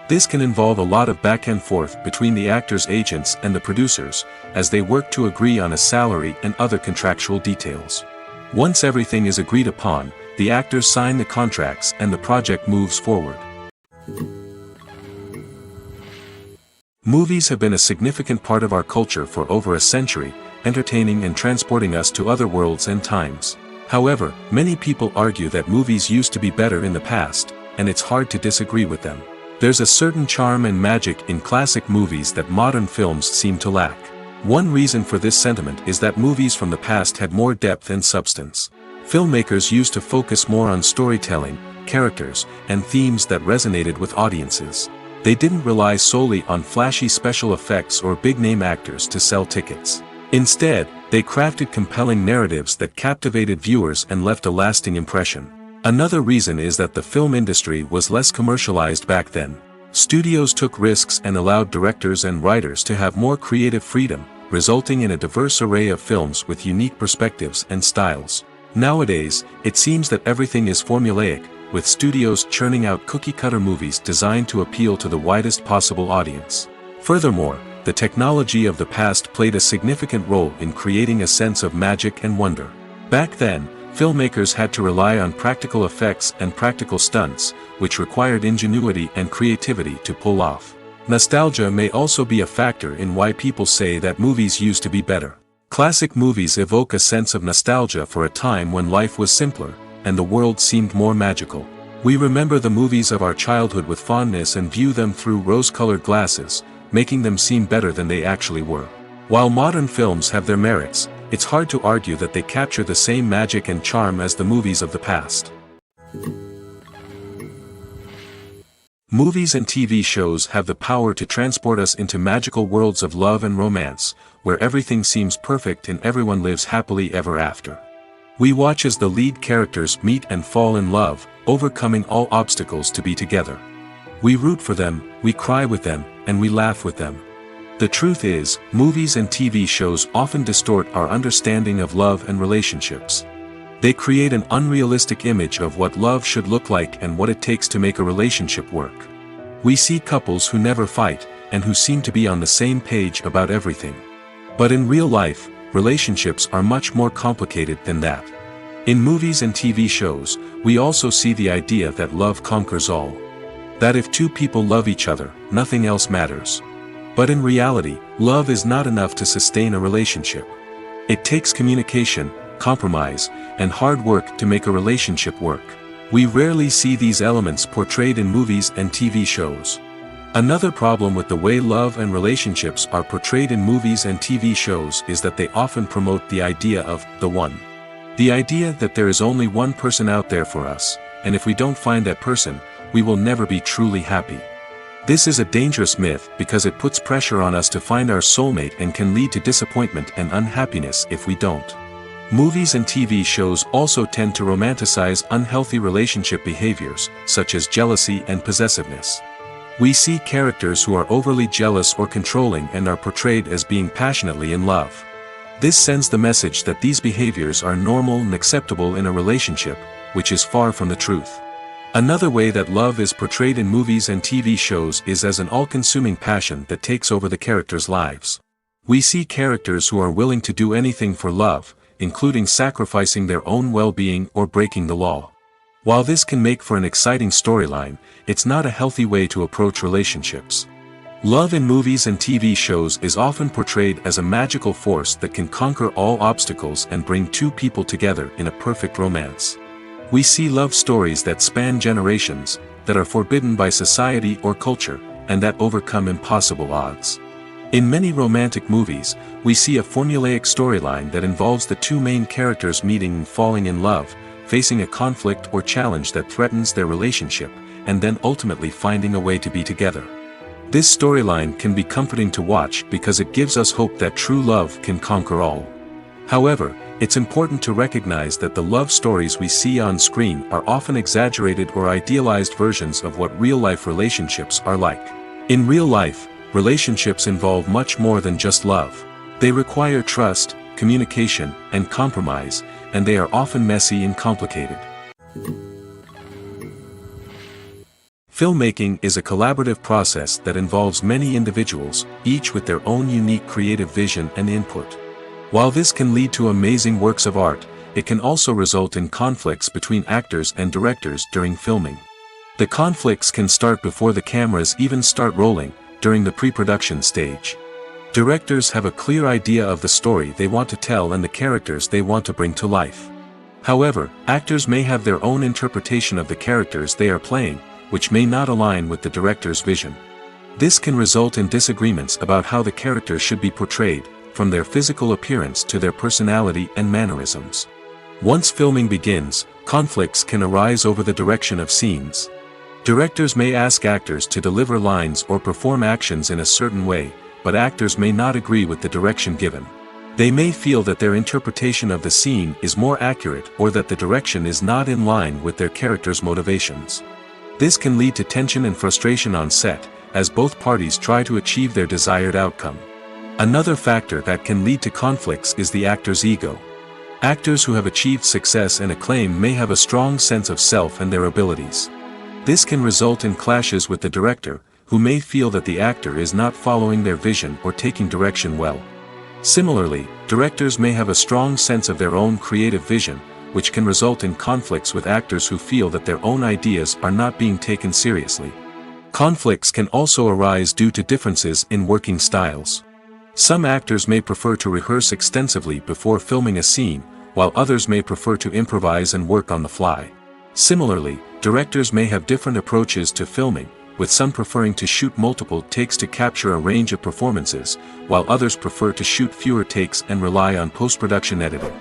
This can involve a lot of back and forth between the actors' agents and the producers, as they work to agree on a salary and other contractual details. Once everything is agreed upon, the actors sign the contracts and the project moves forward. Movies have been a significant part of our culture for over a century, entertaining and transporting us to other worlds and times. However, many people argue that movies used to be better in the past, and it's hard to disagree with them. There's a certain charm and magic in classic movies that modern films seem to lack. One reason for this sentiment is that movies from the past had more depth and substance. Filmmakers used to focus more on storytelling, characters, and themes that resonated with audiences. They didn't rely solely on flashy special effects or big-name actors to sell tickets. Instead, they crafted compelling narratives that captivated viewers and left a lasting impression. Another reason is that the film industry was less commercialized back then. Studios took risks and allowed directors and writers to have more creative freedom, resulting in a diverse array of films with unique perspectives and styles. Nowadays, it seems that everything is formulaic, with studios churning out cookie-cutter movies designed to appeal to the widest possible audience. Furthermore, the technology of the past played a significant role in creating a sense of magic and wonder. Back then, filmmakers had to rely on practical effects and practical stunts, which required ingenuity and creativity to pull off. Nostalgia may also be a factor in why people say that movies used to be better. Classic movies evoke a sense of nostalgia for a time when life was simpler, and the world seemed more magical. We remember the movies of our childhood with fondness and view them through rose-colored glasses, making them seem better than they actually were. While modern films have their merits, it's hard to argue that they capture the same magic and charm as the movies of the past. Movies and TV shows have the power to transport us into magical worlds of love and romance, where everything seems perfect and everyone lives happily ever after. We watch as the lead characters meet and fall in love, overcoming all obstacles to be together. We root for them, we cry with them, and we laugh with them. The truth is, movies and TV shows often distort our understanding of love and relationships. They create an unrealistic image of what love should look like and what it takes to make a relationship work. We see couples who never fight, and who seem to be on the same page about everything. But in real life, relationships are much more complicated than that. In movies and TV shows, we also see the idea that love conquers all. That if two people love each other, nothing else matters. But in reality, love is not enough to sustain a relationship. It takes communication, compromise, and hard work to make a relationship work. We rarely see these elements portrayed in movies and TV shows. Another problem with the way love and relationships are portrayed in movies and TV shows is that they often promote the idea of the one. The idea that there is only one person out there for us, and if we don't find that person, we will never be truly happy. This is a dangerous myth because it puts pressure on us to find our soulmate and can lead to disappointment and unhappiness if we don't. Movies and TV shows also tend to romanticize unhealthy relationship behaviors, such as jealousy and possessiveness. We see characters who are overly jealous or controlling and are portrayed as being passionately in love. This sends the message that these behaviors are normal and acceptable in a relationship, which is far from the truth. Another way that love is portrayed in movies and TV shows is as an all-consuming passion that takes over the characters' lives. We see characters who are willing to do anything for love, including sacrificing their own well-being or breaking the law. While this can make for an exciting storyline, it's not a healthy way to approach relationships. Love in movies and TV shows is often portrayed as a magical force that can conquer all obstacles and bring two people together in a perfect romance. We see love stories that span generations, that are forbidden by society or culture, and that overcome impossible odds. In many romantic movies, we see a formulaic storyline that involves the two main characters meeting and falling in love, facing a conflict or challenge that threatens their relationship, and then ultimately finding a way to be together. This storyline can be comforting to watch because it gives us hope that true love can conquer all. However, it's important to recognize that the love stories we see on screen are often exaggerated or idealized versions of what real-life relationships are like. In real life, relationships involve much more than just love. They require trust, communication, and compromise, and they are often messy and complicated. Filmmaking is a collaborative process that involves many individuals, each with their own unique creative vision and input. While this can lead to amazing works of art, it can also result in conflicts between actors and directors during filming. The conflicts can start before the cameras even start rolling, during the pre-production stage. Directors have a clear idea of the story they want to tell and the characters they want to bring to life. However, actors may have their own interpretation of the characters they are playing, which may not align with the director's vision. This can result in disagreements about how the characters should be portrayed, from their physical appearance to their personality and mannerisms. Once filming begins, conflicts can arise over the direction of scenes. Directors may ask actors to deliver lines or perform actions in a certain way, but actors may not agree with the direction given. They may feel that their interpretation of the scene is more accurate or that the direction is not in line with their character's motivations. This can lead to tension and frustration on set, as both parties try to achieve their desired outcome. Another factor that can lead to conflicts is the actor's ego. Actors who have achieved success and acclaim may have a strong sense of self and their abilities. This can result in clashes with the director, who may feel that the actor is not following their vision or taking direction well. Similarly, directors may have a strong sense of their own creative vision, which can result in conflicts with actors who feel that their own ideas are not being taken seriously. Conflicts can also arise due to differences in working styles. Some actors may prefer to rehearse extensively before filming a scene, while others may prefer to improvise and work on the fly. Similarly, directors may have different approaches to filming, with some preferring to shoot multiple takes to capture a range of performances, while others prefer to shoot fewer takes and rely on post-production editing.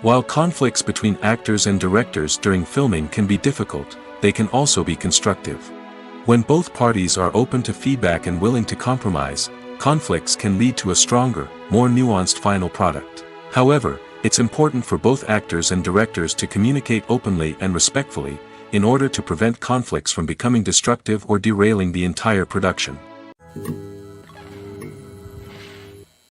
While conflicts between actors and directors during filming can be difficult, they can also be constructive. When both parties are open to feedback and willing to compromise, conflicts can lead to a stronger, more nuanced final product. However, it's important for both actors and directors to communicate openly and respectfully, in order to prevent conflicts from becoming destructive or derailing the entire production.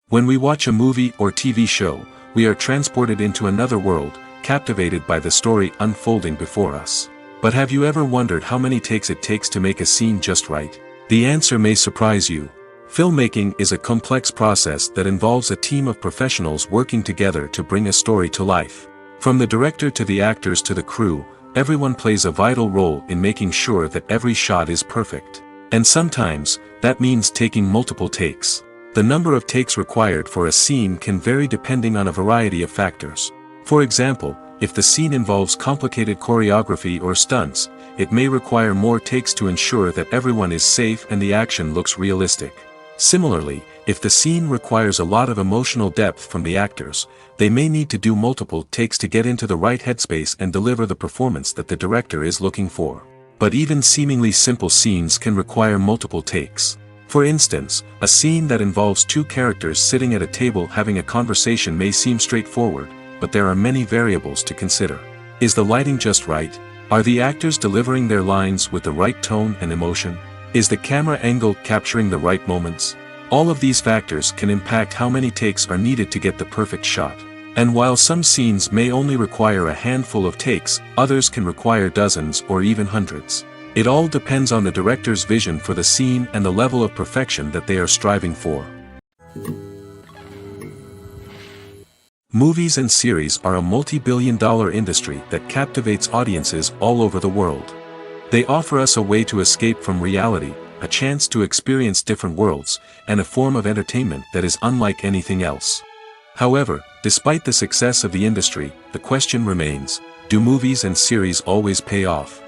When we watch a movie or TV show, we are transported into another world, captivated by the story unfolding before us. But have you ever wondered how many takes it takes to make a scene just right? The answer may surprise you. Filmmaking is a complex process that involves a team of professionals working together to bring a story to life. From the director to the actors to the crew, everyone plays a vital role in making sure that every shot is perfect. And sometimes, that means taking multiple takes. The number of takes required for a scene can vary depending on a variety of factors. For example, if the scene involves complicated choreography or stunts, it may require more takes to ensure that everyone is safe and the action looks realistic. Similarly, if the scene requires a lot of emotional depth from the actors, they may need to do multiple takes to get into the right headspace and deliver the performance that the director is looking for. But even seemingly simple scenes can require multiple takes. For instance, a scene that involves two characters sitting at a table having a conversation may seem straightforward, but there are many variables to consider. Is the lighting just right? Are the actors delivering their lines with the right tone and emotion? Is the camera angle capturing the right moments? All of these factors can impact how many takes are needed to get the perfect shot. And while some scenes may only require a handful of takes, others can require dozens or even hundreds. It all depends on the director's vision for the scene and the level of perfection that they are striving for. Movies and series are a multi-billion-dollar industry that captivates audiences all over the world. They offer us a way to escape from reality, a chance to experience different worlds, and a form of entertainment that is unlike anything else. However, despite the success of the industry, the question remains, do movies and series always pay off?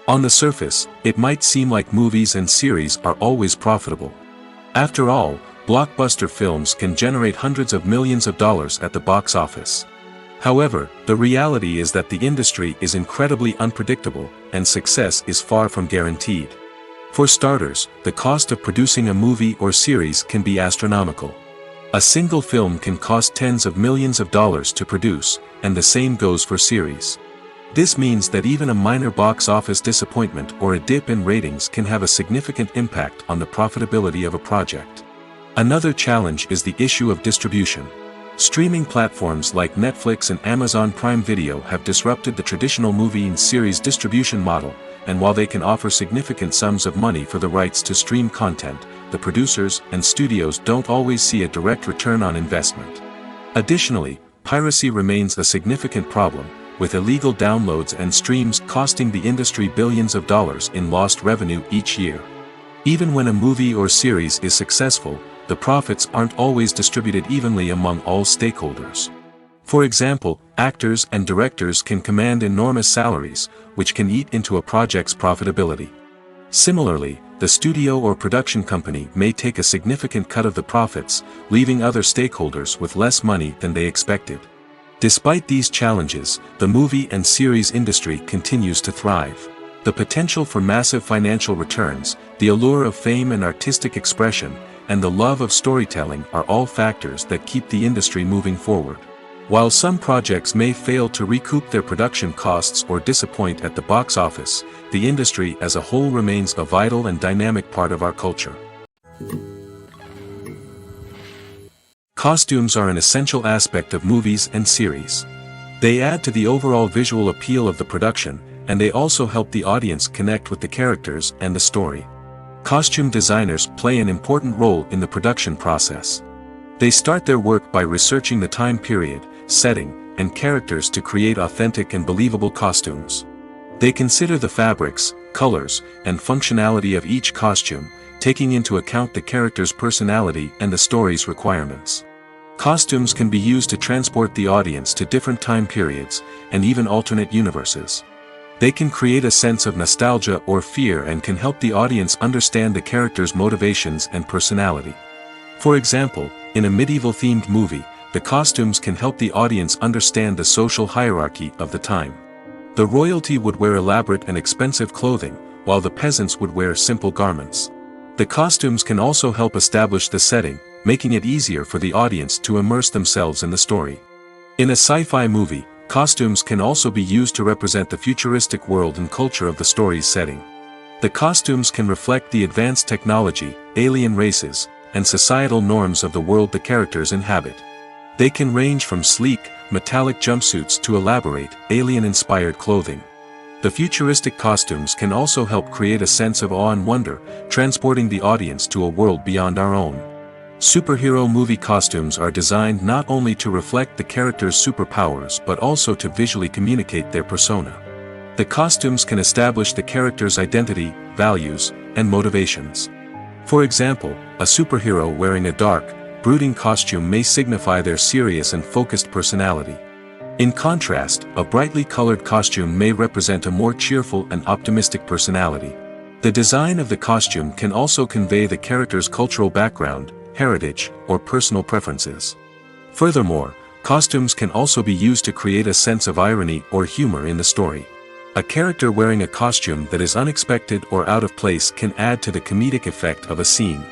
On the surface, it might seem like movies and series are always profitable. After all, blockbuster films can generate hundreds of millions of dollars at the box office. However, the reality is that the industry is incredibly unpredictable, and success is far from guaranteed. For starters, the cost of producing a movie or series can be astronomical. A single film can cost tens of millions of dollars to produce, and the same goes for series. This means that even a minor box office disappointment or a dip in ratings can have a significant impact on the profitability of a project. Another challenge is the issue of distribution. Streaming platforms like Netflix and Amazon Prime Video have disrupted the traditional movie and series distribution model, and while they can offer significant sums of money for the rights to stream content, the producers and studios don't always see a direct return on investment. Additionally, piracy remains a significant problem, with illegal downloads and streams costing the industry billions of dollars in lost revenue each year. Even when a movie or series is successful, the profits aren't always distributed evenly among all stakeholders. For example, actors and directors can command enormous salaries, which can eat into a project's profitability. Similarly, the studio or production company may take a significant cut of the profits, leaving other stakeholders with less money than they expected. Despite these challenges, the movie and series industry continues to thrive. The potential for massive financial returns, the allure of fame and artistic expression, and the love of storytelling are all factors that keep the industry moving forward. While some projects may fail to recoup their production costs or disappoint at the box office, the industry as a whole remains a vital and dynamic part of our culture. Costumes are an essential aspect of movies and series. They add to the overall visual appeal of the production, and they also help the audience connect with the characters and the story. Costume designers play an important role in the production process. They start their work by researching the time period, setting, and characters to create authentic and believable costumes. They consider the fabrics, colors, and functionality of each costume, taking into account the character's personality and the story's requirements. Costumes can be used to transport the audience to different time periods, and even alternate universes. They can create a sense of nostalgia or fear and can help the audience understand the character's motivations and personality. For example, in a medieval-themed movie, the costumes can help the audience understand the social hierarchy of the time. The royalty would wear elaborate and expensive clothing, while the peasants would wear simple garments. The costumes can also help establish the setting, making it easier for the audience to immerse themselves in the story. In a sci-fi movie, costumes can also be used to represent the futuristic world and culture of the story's setting. The costumes can reflect the advanced technology, alien races, and societal norms of the world the characters inhabit. They can range from sleek, metallic jumpsuits to elaborate, alien-inspired clothing. The futuristic costumes can also help create a sense of awe and wonder, transporting the audience to a world beyond our own. Superhero movie costumes are designed not only to reflect the character's superpowers but also to visually communicate their persona. The costumes can establish the character's identity, values, and motivations. For example, a superhero wearing a dark, brooding costume may signify their serious and focused personality. In contrast, a brightly colored costume may represent a more cheerful and optimistic personality. The design of the costume can also convey the character's cultural background, heritage, or personal preferences. Furthermore, costumes can also be used to create a sense of irony or humor in the story. A character wearing a costume that is unexpected or out of place can add to the comedic effect of a scene.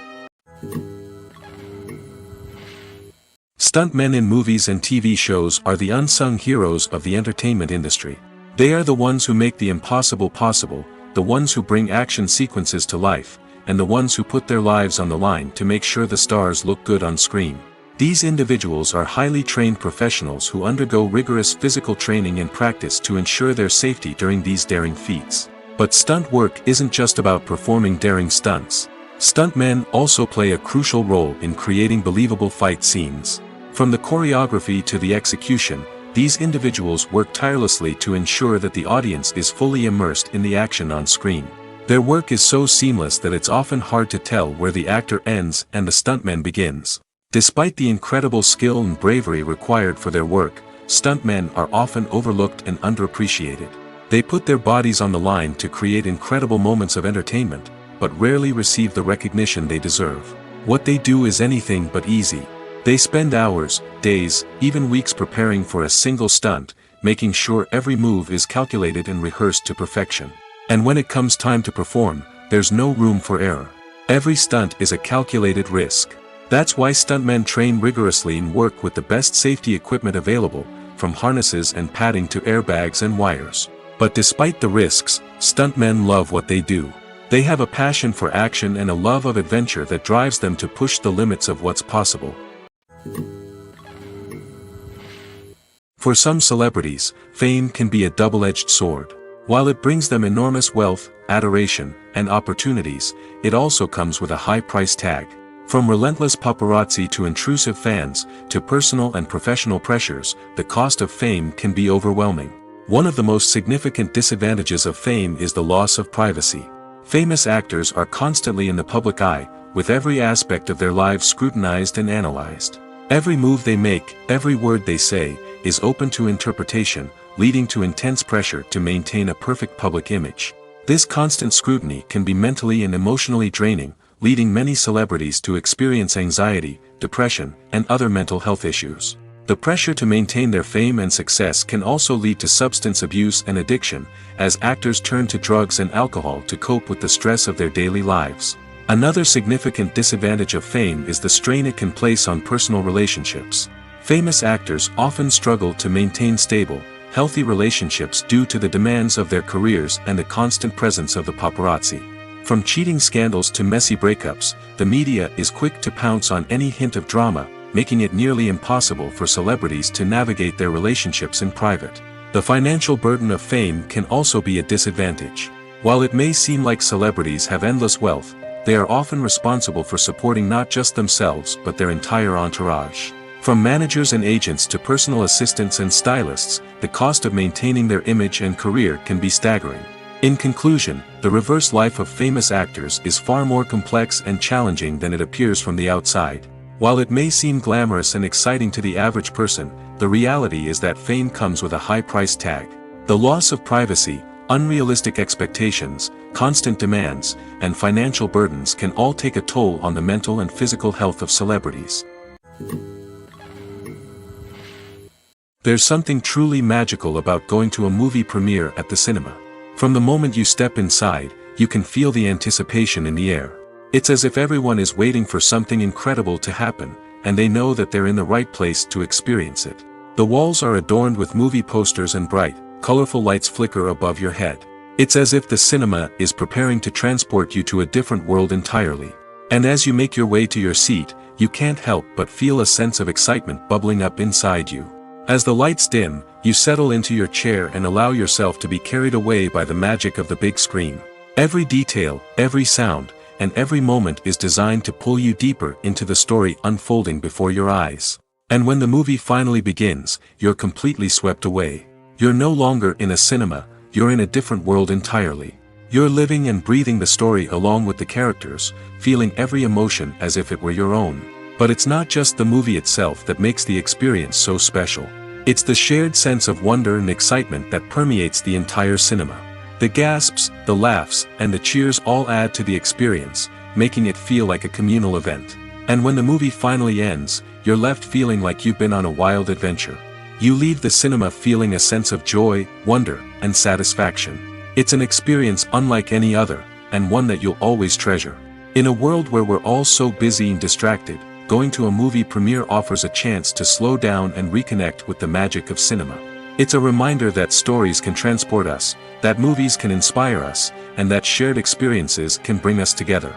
Stuntmen in movies and TV shows are the unsung heroes of the entertainment industry. They are the ones who make the impossible possible, the ones who bring action sequences to life, and the ones who put their lives on the line to make sure the stars look good on screen. These individuals are highly trained professionals who undergo rigorous physical training and practice to ensure their safety during these daring feats. But stunt work isn't just about performing daring stunts. Stuntmen also play a crucial role in creating believable fight scenes. From the choreography to the execution, these individuals work tirelessly to ensure that the audience is fully immersed in the action on screen. Their work is so seamless that it's often hard to tell where the actor ends and the stuntman begins. Despite the incredible skill and bravery required for their work, stuntmen are often overlooked and underappreciated. They put their bodies on the line to create incredible moments of entertainment, but rarely receive the recognition they deserve. What they do is anything but easy. They spend hours, days, even weeks preparing for a single stunt, making sure every move is calculated and rehearsed to perfection. And when it comes time to perform, there's no room for error. Every stunt is a calculated risk. That's why stuntmen train rigorously and work with the best safety equipment available, from harnesses and padding to airbags and wires. But despite the risks, stuntmen love what they do. They have a passion for action and a love of adventure that drives them to push the limits of what's possible. For some celebrities, fame can be a double-edged sword. While it brings them enormous wealth, adoration, and opportunities, it also comes with a high price tag. From relentless paparazzi to intrusive fans, to personal and professional pressures, the cost of fame can be overwhelming. One of the most significant disadvantages of fame is the loss of privacy. Famous actors are constantly in the public eye, with every aspect of their lives scrutinized and analyzed. Every move they make, every word they say, is open to interpretation, leading to intense pressure to maintain a perfect public image. This constant scrutiny can be mentally and emotionally draining, leading many celebrities to experience anxiety, depression, and other mental health issues. The pressure to maintain their fame and success can also lead to substance abuse and addiction, as actors turn to drugs and alcohol to cope with the stress of their daily lives. Another significant disadvantage of fame is the strain it can place on personal relationships. Famous actors often struggle to maintain stable, healthy relationships due to the demands of their careers and the constant presence of the paparazzi. From cheating scandals to messy breakups, the media is quick to pounce on any hint of drama, making it nearly impossible for celebrities to navigate their relationships in private. The financial burden of fame can also be a disadvantage. While it may seem like celebrities have endless wealth, they are often responsible for supporting not just themselves but their entire entourage. From managers and agents to personal assistants and stylists, the cost of maintaining their image and career can be staggering. In conclusion, the reverse life of famous actors is far more complex and challenging than it appears from the outside. While it may seem glamorous and exciting to the average person, the reality is that fame comes with a high price tag. The loss of privacy, unrealistic expectations, constant demands, and financial burdens can all take a toll on the mental and physical health of celebrities. There's something truly magical about going to a movie premiere at the cinema. From the moment you step inside, you can feel the anticipation in the air. It's as if everyone is waiting for something incredible to happen, and they know that they're in the right place to experience it. The walls are adorned with movie posters and bright, colorful lights flicker above your head. It's as if the cinema is preparing to transport you to a different world entirely. And as you make your way to your seat, you can't help but feel a sense of excitement bubbling up inside you. As the lights dim, you settle into your chair and allow yourself to be carried away by the magic of the big screen. Every detail, every sound, and every moment is designed to pull you deeper into the story unfolding before your eyes. And when the movie finally begins, you're completely swept away. You're no longer in a cinema, you're in a different world entirely. You're living and breathing the story along with the characters, feeling every emotion as if it were your own. But it's not just the movie itself that makes the experience so special. It's the shared sense of wonder and excitement that permeates the entire cinema. The gasps, the laughs, and the cheers all add to the experience, making it feel like a communal event. And when the movie finally ends, you're left feeling like you've been on a wild adventure. You leave the cinema feeling a sense of joy, wonder, and satisfaction. It's an experience unlike any other, and one that you'll always treasure. In a world where we're all so busy and distracted, going to a movie premiere offers a chance to slow down and reconnect with the magic of cinema. It's a reminder that stories can transport us, that movies can inspire us, and that shared experiences can bring us together.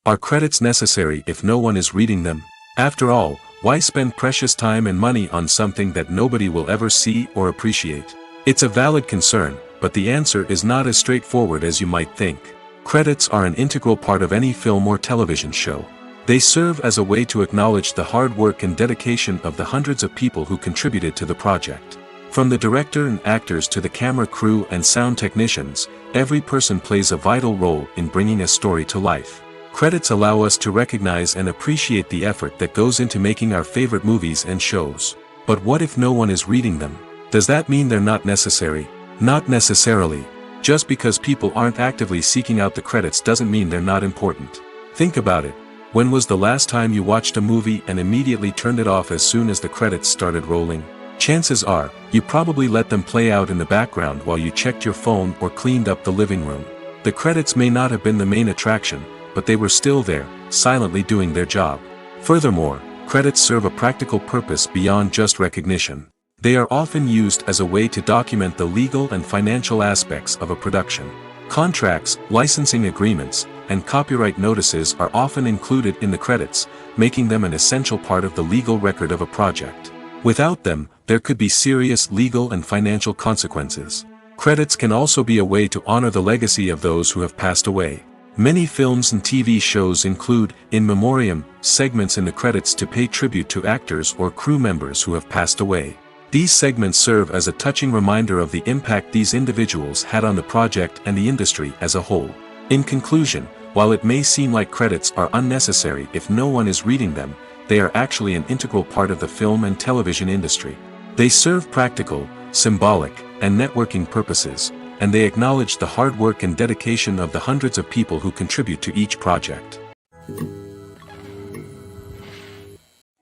Are credits necessary if no one is reading them? After all, why spend precious time and money on something that nobody will ever see or appreciate? It's a valid concern, but the answer is not as straightforward as you might think. Credits are an integral part of any film or television show. They serve as a way to acknowledge the hard work and dedication of the hundreds of people who contributed to the project. From the director and actors to the camera crew and sound technicians, every person plays a vital role in bringing a story to life. Credits allow us to recognize and appreciate the effort that goes into making our favorite movies and shows. But what if no one is reading them? Does that mean they're not necessary? Not necessarily. Just because people aren't actively seeking out the credits doesn't mean they're not important. Think about it. When was the last time you watched a movie and immediately turned it off as soon as the credits started rolling? Chances are, you probably let them play out in the background while you checked your phone or cleaned up the living room. The credits may not have been the main attraction, but they were still there, silently doing their job. Furthermore, credits serve a practical purpose beyond just recognition. They are often used as a way to document the legal and financial aspects of a production. Contracts, licensing agreements, and copyright notices are often included in the credits, making them an essential part of the legal record of a project. Without them, there could be serious legal and financial consequences. Credits can also be a way to honor the legacy of those who have passed away. Many films and TV shows include, in memoriam, segments in the credits to pay tribute to actors or crew members who have passed away. These segments serve as a touching reminder of the impact these individuals had on the project and the industry as a whole. In conclusion, while it may seem like credits are unnecessary if no one is reading them, they are actually an integral part of the film and television industry. They serve practical, symbolic, and networking purposes, and they acknowledge the hard work and dedication of the hundreds of people who contribute to each project.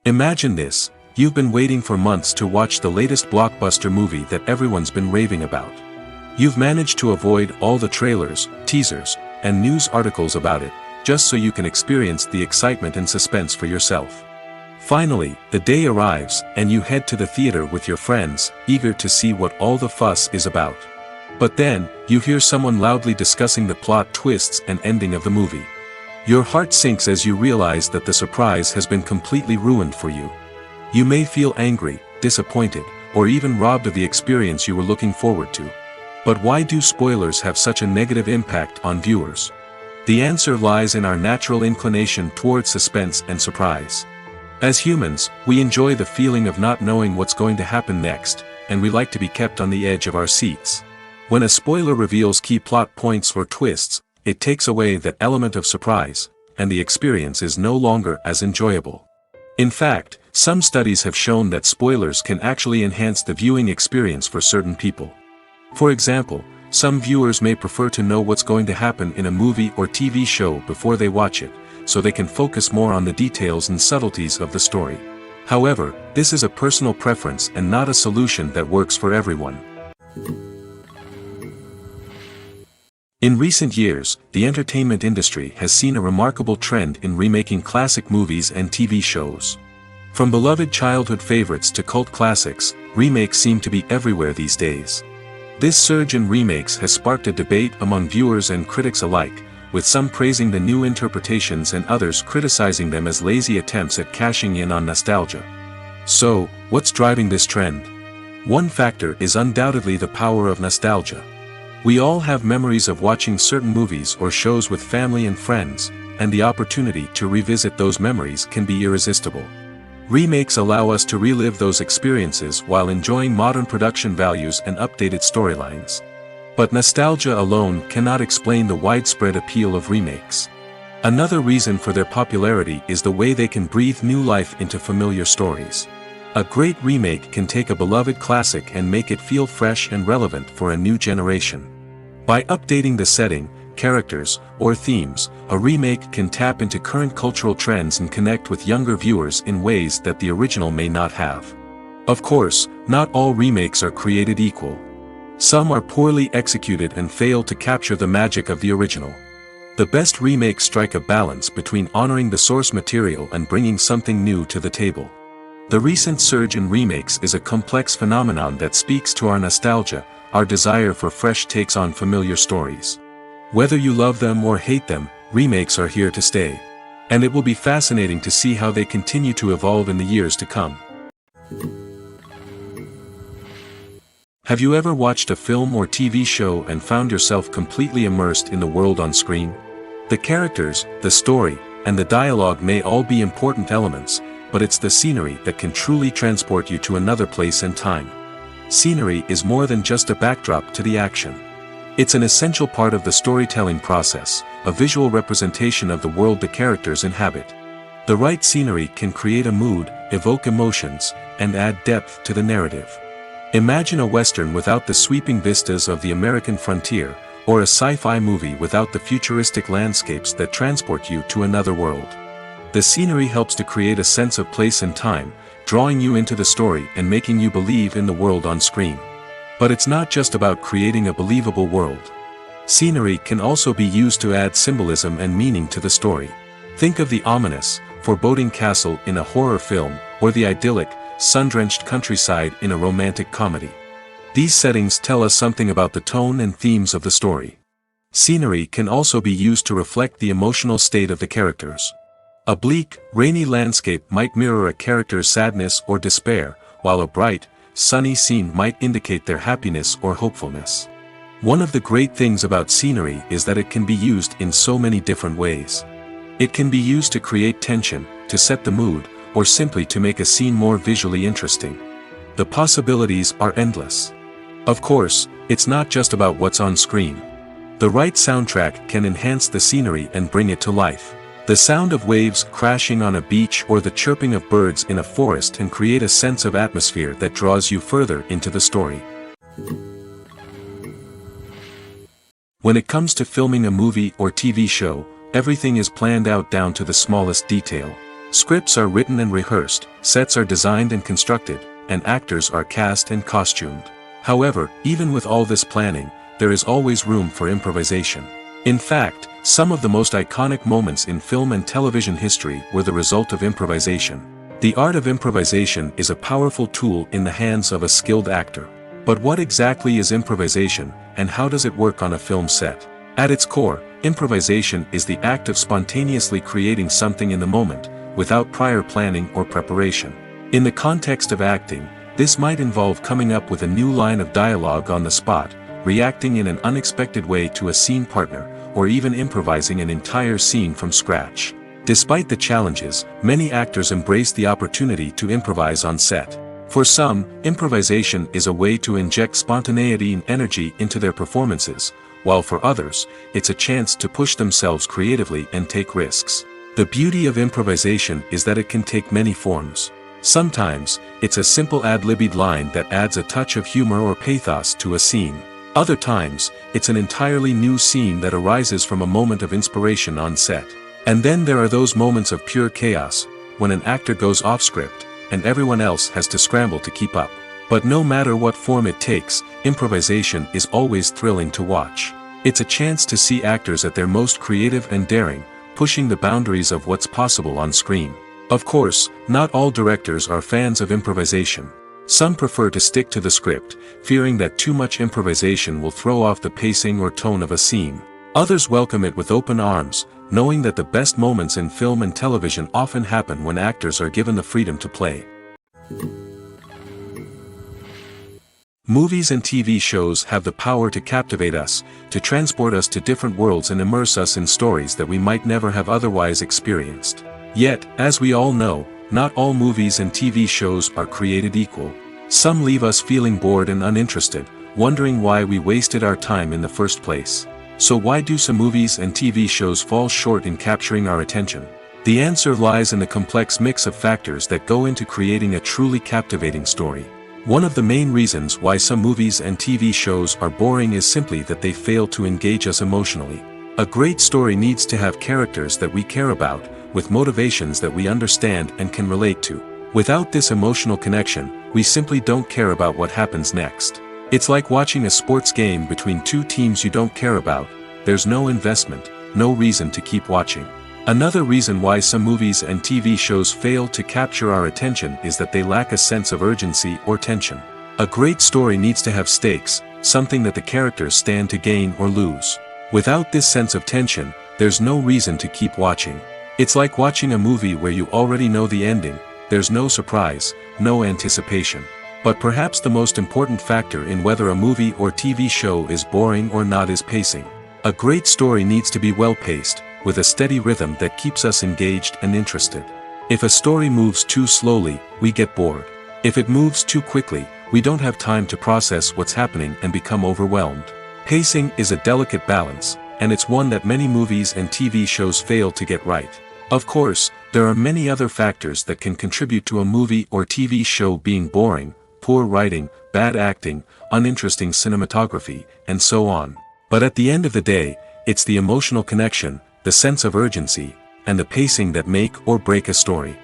Imagine this: you've been waiting for months to watch the latest blockbuster movie that everyone's been raving about. You've managed to avoid all the trailers, teasers, and news articles about it, just so you can experience the excitement and suspense for yourself. Finally, the day arrives, and you head to the theater with your friends, eager to see what all the fuss is about. But then, you hear someone loudly discussing the plot twists and ending of the movie. Your heart sinks as you realize that the surprise has been completely ruined for you. You may feel angry, disappointed, or even robbed of the experience you were looking forward to. But why do spoilers have such a negative impact on viewers? The answer lies in our natural inclination toward suspense and surprise. As humans, we enjoy the feeling of not knowing what's going to happen next, and we like to be kept on the edge of our seats. When a spoiler reveals key plot points or twists, it takes away that element of surprise, and the experience is no longer as enjoyable. In fact, some studies have shown that spoilers can actually enhance the viewing experience for certain people. For example, some viewers may prefer to know what's going to happen in a movie or TV show before they watch it, so they can focus more on the details and subtleties of the story. However, this is a personal preference and not a solution that works for everyone. In recent years, the entertainment industry has seen a remarkable trend in remaking classic movies and TV shows. From beloved childhood favorites to cult classics, remakes seem to be everywhere these days. This surge in remakes has sparked a debate among viewers and critics alike, with some praising the new interpretations and others criticizing them as lazy attempts at cashing in on nostalgia. So, what's driving this trend? One factor is undoubtedly the power of nostalgia. We all have memories of watching certain movies or shows with family and friends, and the opportunity to revisit those memories can be irresistible. Remakes allow us to relive those experiences while enjoying modern production values and updated storylines. But nostalgia alone cannot explain the widespread appeal of remakes. Another reason for their popularity is the way they can breathe new life into familiar stories. A great remake can take a beloved classic and make it feel fresh and relevant for a new generation. By updating the setting, characters, or themes, a remake can tap into current cultural trends and connect with younger viewers in ways that the original may not have. Of course, not all remakes are created equal. Some are poorly executed and fail to capture the magic of the original. The best remakes strike a balance between honoring the source material and bringing something new to the table. The recent surge in remakes is a complex phenomenon that speaks to our nostalgia, our desire for fresh takes on familiar stories. Whether you love them or hate them, remakes are here to stay. And it will be fascinating to see how they continue to evolve in the years to come. Have you ever watched a film or TV show and found yourself completely immersed in the world on screen? The characters, the story, and the dialogue may all be important elements, but it's the scenery that can truly transport you to another place and time. Scenery is more than just a backdrop to the action. It's an essential part of the storytelling process, a visual representation of the world the characters inhabit. The right scenery can create a mood, evoke emotions, and add depth to the narrative. Imagine a Western without the sweeping vistas of the American frontier, or a sci-fi movie without the futuristic landscapes that transport you to another world. The scenery helps to create a sense of place and time, drawing you into the story and making you believe in the world on screen. But it's not just about creating a believable world. Scenery can also be used to add symbolism and meaning to the story. Think of the ominous, foreboding castle in a horror film, or the idyllic, sun-drenched countryside in a romantic comedy. These settings tell us something about the tone and themes of the story. Scenery can also be used to reflect the emotional state of the characters. A bleak, rainy landscape might mirror a character's sadness or despair, while a bright, sunny scene might indicate their happiness or hopefulness. One of the great things about scenery is that it can be used in so many different ways. It can be used to create tension, to set the mood, or simply to make a scene more visually interesting. The possibilities are endless. Of course, it's not just about what's on screen. The right soundtrack can enhance the scenery and bring it to life. The sound of waves crashing on a beach or the chirping of birds in a forest can create a sense of atmosphere that draws you further into the story. When it comes to filming a movie or TV show, everything is planned out down to the smallest detail. Scripts are written and rehearsed, sets are designed and constructed, and actors are cast and costumed. However, even with all this planning, there is always room for improvisation. In fact, some of the most iconic moments in film and television history were the result of improvisation. The art of improvisation is a powerful tool in the hands of a skilled actor. But what exactly is improvisation, and how does it work on a film set? At its core, improvisation is the act of spontaneously creating something in the moment, without prior planning or preparation. In the context of acting, this might involve coming up with a new line of dialogue on the spot, reacting in an unexpected way to a scene partner, or even improvising an entire scene from scratch. Despite the challenges, many actors embrace the opportunity to improvise on set. For some, improvisation is a way to inject spontaneity and energy into their performances, while for others, it's a chance to push themselves creatively and take risks. The beauty of improvisation is that it can take many forms. Sometimes, it's a simple ad-libbed line that adds a touch of humor or pathos to a scene. Other times, it's an entirely new scene that arises from a moment of inspiration on set. And then there are those moments of pure chaos, when an actor goes off script, and everyone else has to scramble to keep up. But no matter what form it takes, improvisation is always thrilling to watch. It's a chance to see actors at their most creative and daring, pushing the boundaries of what's possible on screen. Of course, not all directors are fans of improvisation. Some prefer to stick to the script, fearing that too much improvisation will throw off the pacing or tone of a scene. Others welcome it with open arms, knowing that the best moments in film and television often happen when actors are given the freedom to play. Movies and TV shows have the power to captivate us, to transport us to different worlds and immerse us in stories that we might never have otherwise experienced. Yet, as we all know, not all movies and TV shows are created equal. Some leave us feeling bored and uninterested, wondering why we wasted our time in the first place. So why do some movies and TV shows fall short in capturing our attention? The answer lies in the complex mix of factors that go into creating a truly captivating story. One of the main reasons why some movies and TV shows are boring is simply that they fail to engage us emotionally. A great story needs to have characters that we care about, with motivations that we understand and can relate to. Without this emotional connection, we simply don't care about what happens next. It's like watching a sports game between two teams you don't care about. There's no investment, no reason to keep watching. Another reason why some movies and TV shows fail to capture our attention is that they lack a sense of urgency or tension. A great story needs to have stakes, something that the characters stand to gain or lose. Without this sense of tension, there's no reason to keep watching. It's like watching a movie where you already know the ending, there's no surprise, no anticipation. But perhaps the most important factor in whether a movie or TV show is boring or not is pacing. A great story needs to be well-paced, with a steady rhythm that keeps us engaged and interested. If a story moves too slowly, we get bored. If it moves too quickly, we don't have time to process what's happening and become overwhelmed. Pacing is a delicate balance, and it's one that many movies and TV shows fail to get right. Of course, there are many other factors that can contribute to a movie or TV show being boring: poor writing, bad acting, uninteresting cinematography, and so on. But at the end of the day, it's the emotional connection, the sense of urgency, and the pacing that make or break a story.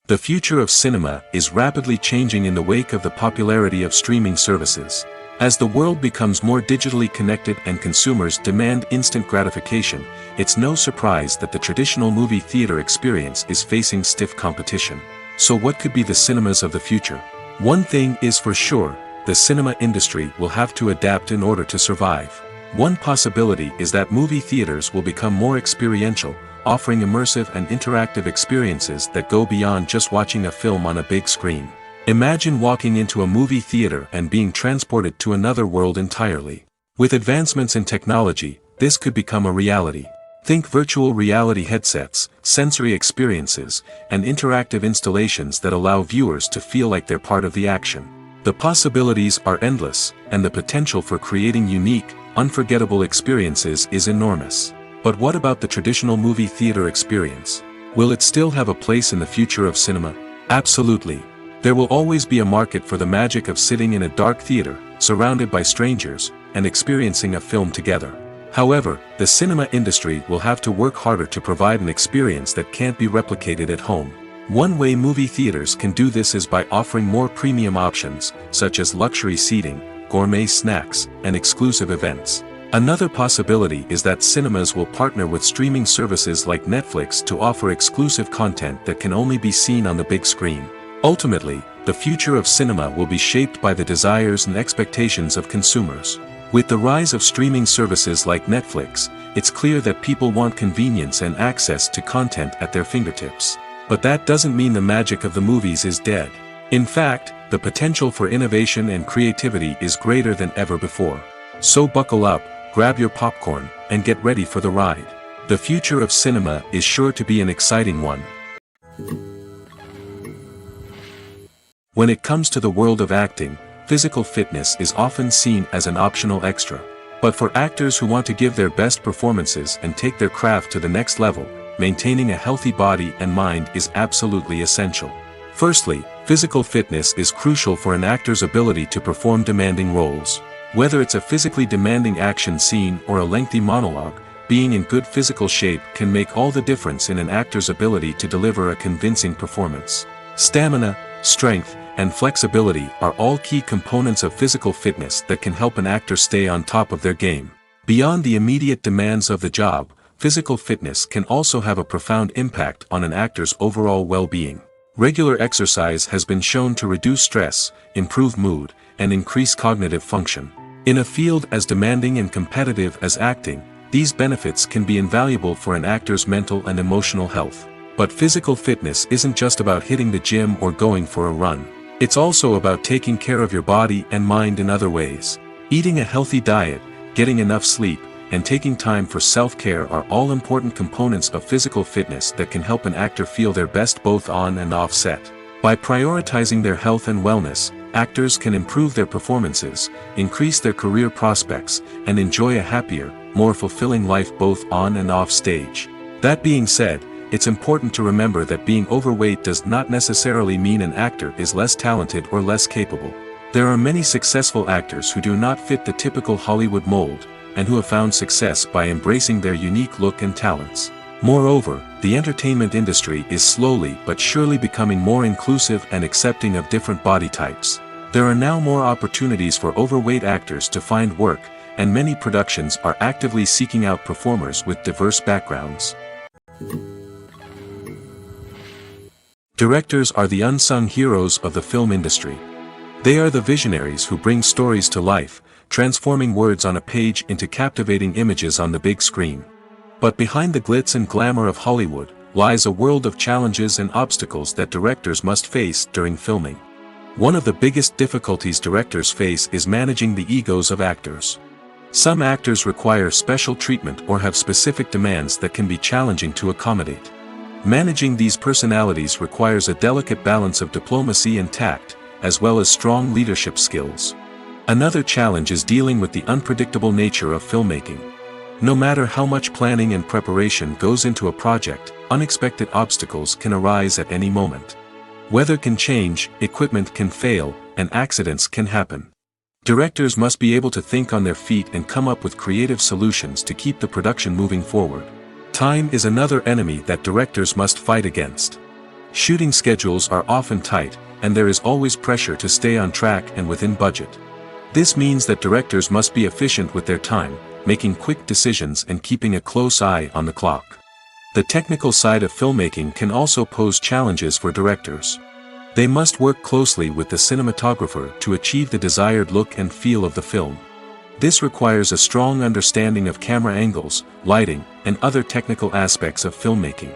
The future of cinema is rapidly changing in the wake of the popularity of streaming services. As the world becomes more digitally connected and consumers demand instant gratification, it's no surprise that the traditional movie theater experience is facing stiff competition. So what could be the cinemas of the future? One thing is for sure, the cinema industry will have to adapt in order to survive. One possibility is that movie theaters will become more experiential, offering immersive and interactive experiences that go beyond just watching a film on a big screen. Imagine walking into a movie theater and being transported to another world entirely. With advancements in technology, this could become a reality. Think virtual reality headsets, sensory experiences, and interactive installations that allow viewers to feel like they're part of the action. The possibilities are endless, and the potential for creating unique, unforgettable experiences is enormous. But what about the traditional movie theater experience? Will it still have a place in the future of cinema? Absolutely. There will always be a market for the magic of sitting in a dark theater, surrounded by strangers, and experiencing a film together. However, the cinema industry will have to work harder to provide an experience that can't be replicated at home. One way movie theaters can do this is by offering more premium options, such as luxury seating, gourmet snacks, and exclusive events. Another possibility is that cinemas will partner with streaming services like Netflix to offer exclusive content that can only be seen on the big screen. Ultimately, the future of cinema will be shaped by the desires and expectations of consumers. With the rise of streaming services like Netflix, it's clear that people want convenience and access to content at their fingertips. But that doesn't mean the magic of the movies is dead. In fact, the potential for innovation and creativity is greater than ever before. So buckle up, grab your popcorn, and get ready for the ride. The future of cinema is sure to be an exciting one. When it comes to the world of acting, physical fitness is often seen as an optional extra. But for actors who want to give their best performances and take their craft to the next level, maintaining a healthy body and mind is absolutely essential. Firstly, physical fitness is crucial for an actor's ability to perform demanding roles. Whether it's a physically demanding action scene or a lengthy monologue, being in good physical shape can make all the difference in an actor's ability to deliver a convincing performance. Stamina, strength, and flexibility are all key components of physical fitness that can help an actor stay on top of their game. Beyond the immediate demands of the job, physical fitness can also have a profound impact on an actor's overall well-being. Regular exercise has been shown to reduce stress, improve mood, and increase cognitive function. In a field as demanding and competitive as acting, these benefits can be invaluable for an actor's mental and emotional health. But physical fitness isn't just about hitting the gym or going for a run. It's also about taking care of your body and mind in other ways. Eating a healthy diet, getting enough sleep, and taking time for self-care are all important components of physical fitness that can help an actor feel their best both on and off set. By prioritizing their health and wellness, actors can improve their performances, increase their career prospects, and enjoy a happier, more fulfilling life both on and off stage. That being said, it's important to remember that being overweight does not necessarily mean an actor is less talented or less capable. There are many successful actors who do not fit the typical Hollywood mold, and who have found success by embracing their unique look and talents. Moreover, the entertainment industry is slowly but surely becoming more inclusive and accepting of different body types. There are now more opportunities for overweight actors to find work, and many productions are actively seeking out performers with diverse backgrounds. Directors are the unsung heroes of the film industry. They are the visionaries who bring stories to life, transforming words on a page into captivating images on the big screen. But behind the glitz and glamour of Hollywood, lies a world of challenges and obstacles that directors must face during filming. One of the biggest difficulties directors face is managing the egos of actors. Some actors require special treatment or have specific demands that can be challenging to accommodate. Managing these personalities requires a delicate balance of diplomacy and tact, as well as strong leadership skills. Another challenge is dealing with the unpredictable nature of filmmaking. No matter how much planning and preparation goes into a project, unexpected obstacles can arise at any moment. Weather can change, equipment can fail, and accidents can happen. Directors must be able to think on their feet and come up with creative solutions to keep the production moving forward. Time is another enemy that directors must fight against. Shooting schedules are often tight, and there is always pressure to stay on track and within budget. This means that directors must be efficient with their time, making quick decisions and keeping a close eye on the clock. The technical side of filmmaking can also pose challenges for directors. They must work closely with the cinematographer to achieve the desired look and feel of the film. This requires a strong understanding of camera angles, lighting, and other technical aspects of filmmaking.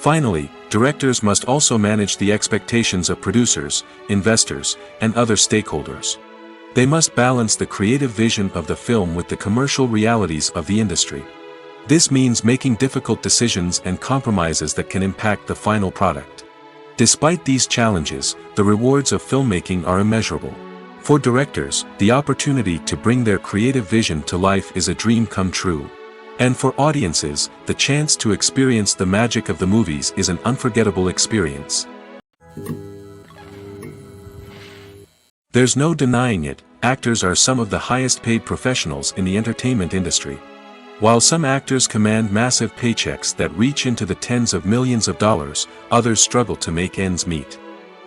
Finally, directors must also manage the expectations of producers, investors, and other stakeholders. They must balance the creative vision of the film with the commercial realities of the industry. This means making difficult decisions and compromises that can impact the final product. Despite these challenges, the rewards of filmmaking are immeasurable. For directors, the opportunity to bring their creative vision to life is a dream come true. And for audiences, the chance to experience the magic of the movies is an unforgettable experience. There's no denying it, actors are some of the highest paid professionals in the entertainment industry. While some actors command massive paychecks that reach into the tens of millions of dollars, others struggle to make ends meet.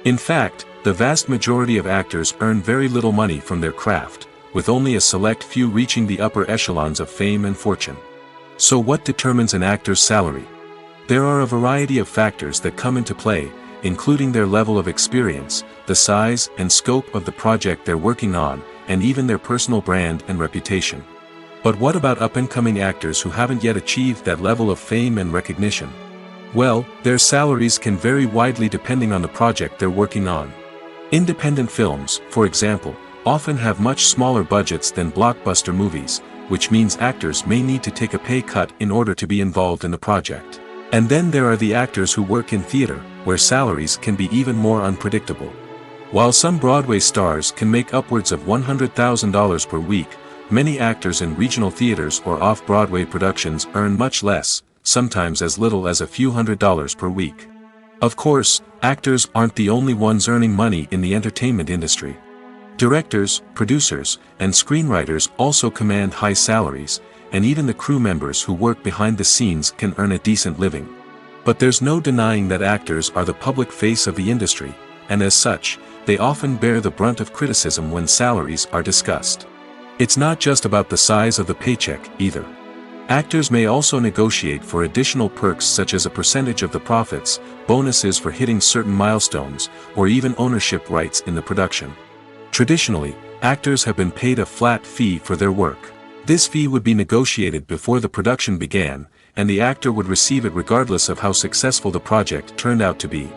In fact, the vast majority of actors earn very little money from their craft, with only a select few reaching the upper echelons of fame and fortune. So what determines an actor's salary? There are a variety of factors that come into play, including their level of experience, the size and scope of the project they're working on, and even their personal brand and reputation. But what about up-and-coming actors who haven't yet achieved that level of fame and recognition? Well, their salaries can vary widely depending on the project they're working on. Independent films, for example, often have much smaller budgets than blockbuster movies, which means actors may need to take a pay cut in order to be involved in the project. And then there are the actors who work in theater, where salaries can be even more unpredictable. While some Broadway stars can make upwards of $100,000 per week, many actors in regional theaters or off-Broadway productions earn much less, sometimes as little as a few $100s per week. Of course, actors aren't the only ones earning money in the entertainment industry. Directors, producers, and screenwriters also command high salaries, and even the crew members who work behind the scenes can earn a decent living. But there's no denying that actors are the public face of the industry, and as such, they often bear the brunt of criticism when salaries are discussed. It's not just about the size of the paycheck, either. Actors may also negotiate for additional perks such as a percentage of the profits, bonuses for hitting certain milestones, or even ownership rights in the production. Traditionally, actors have been paid a flat fee for their work. This fee would be negotiated before the production began, and the actor would receive it regardless of how successful the project turned out to be.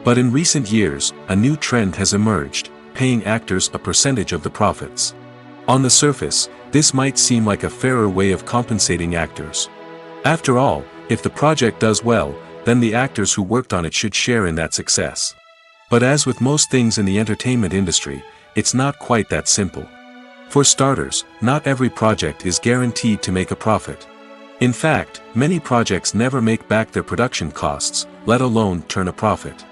But in recent years, a new trend has emerged, paying actors a percentage of the profits. On the surface, this might seem like a fairer way of compensating actors. After all, if the project does well, then the actors who worked on it should share in that success. But as with most things in the entertainment industry, it's not quite that simple. For starters, not every project is guaranteed to make a profit. In fact, many projects never make back their production costs, let alone turn a profit.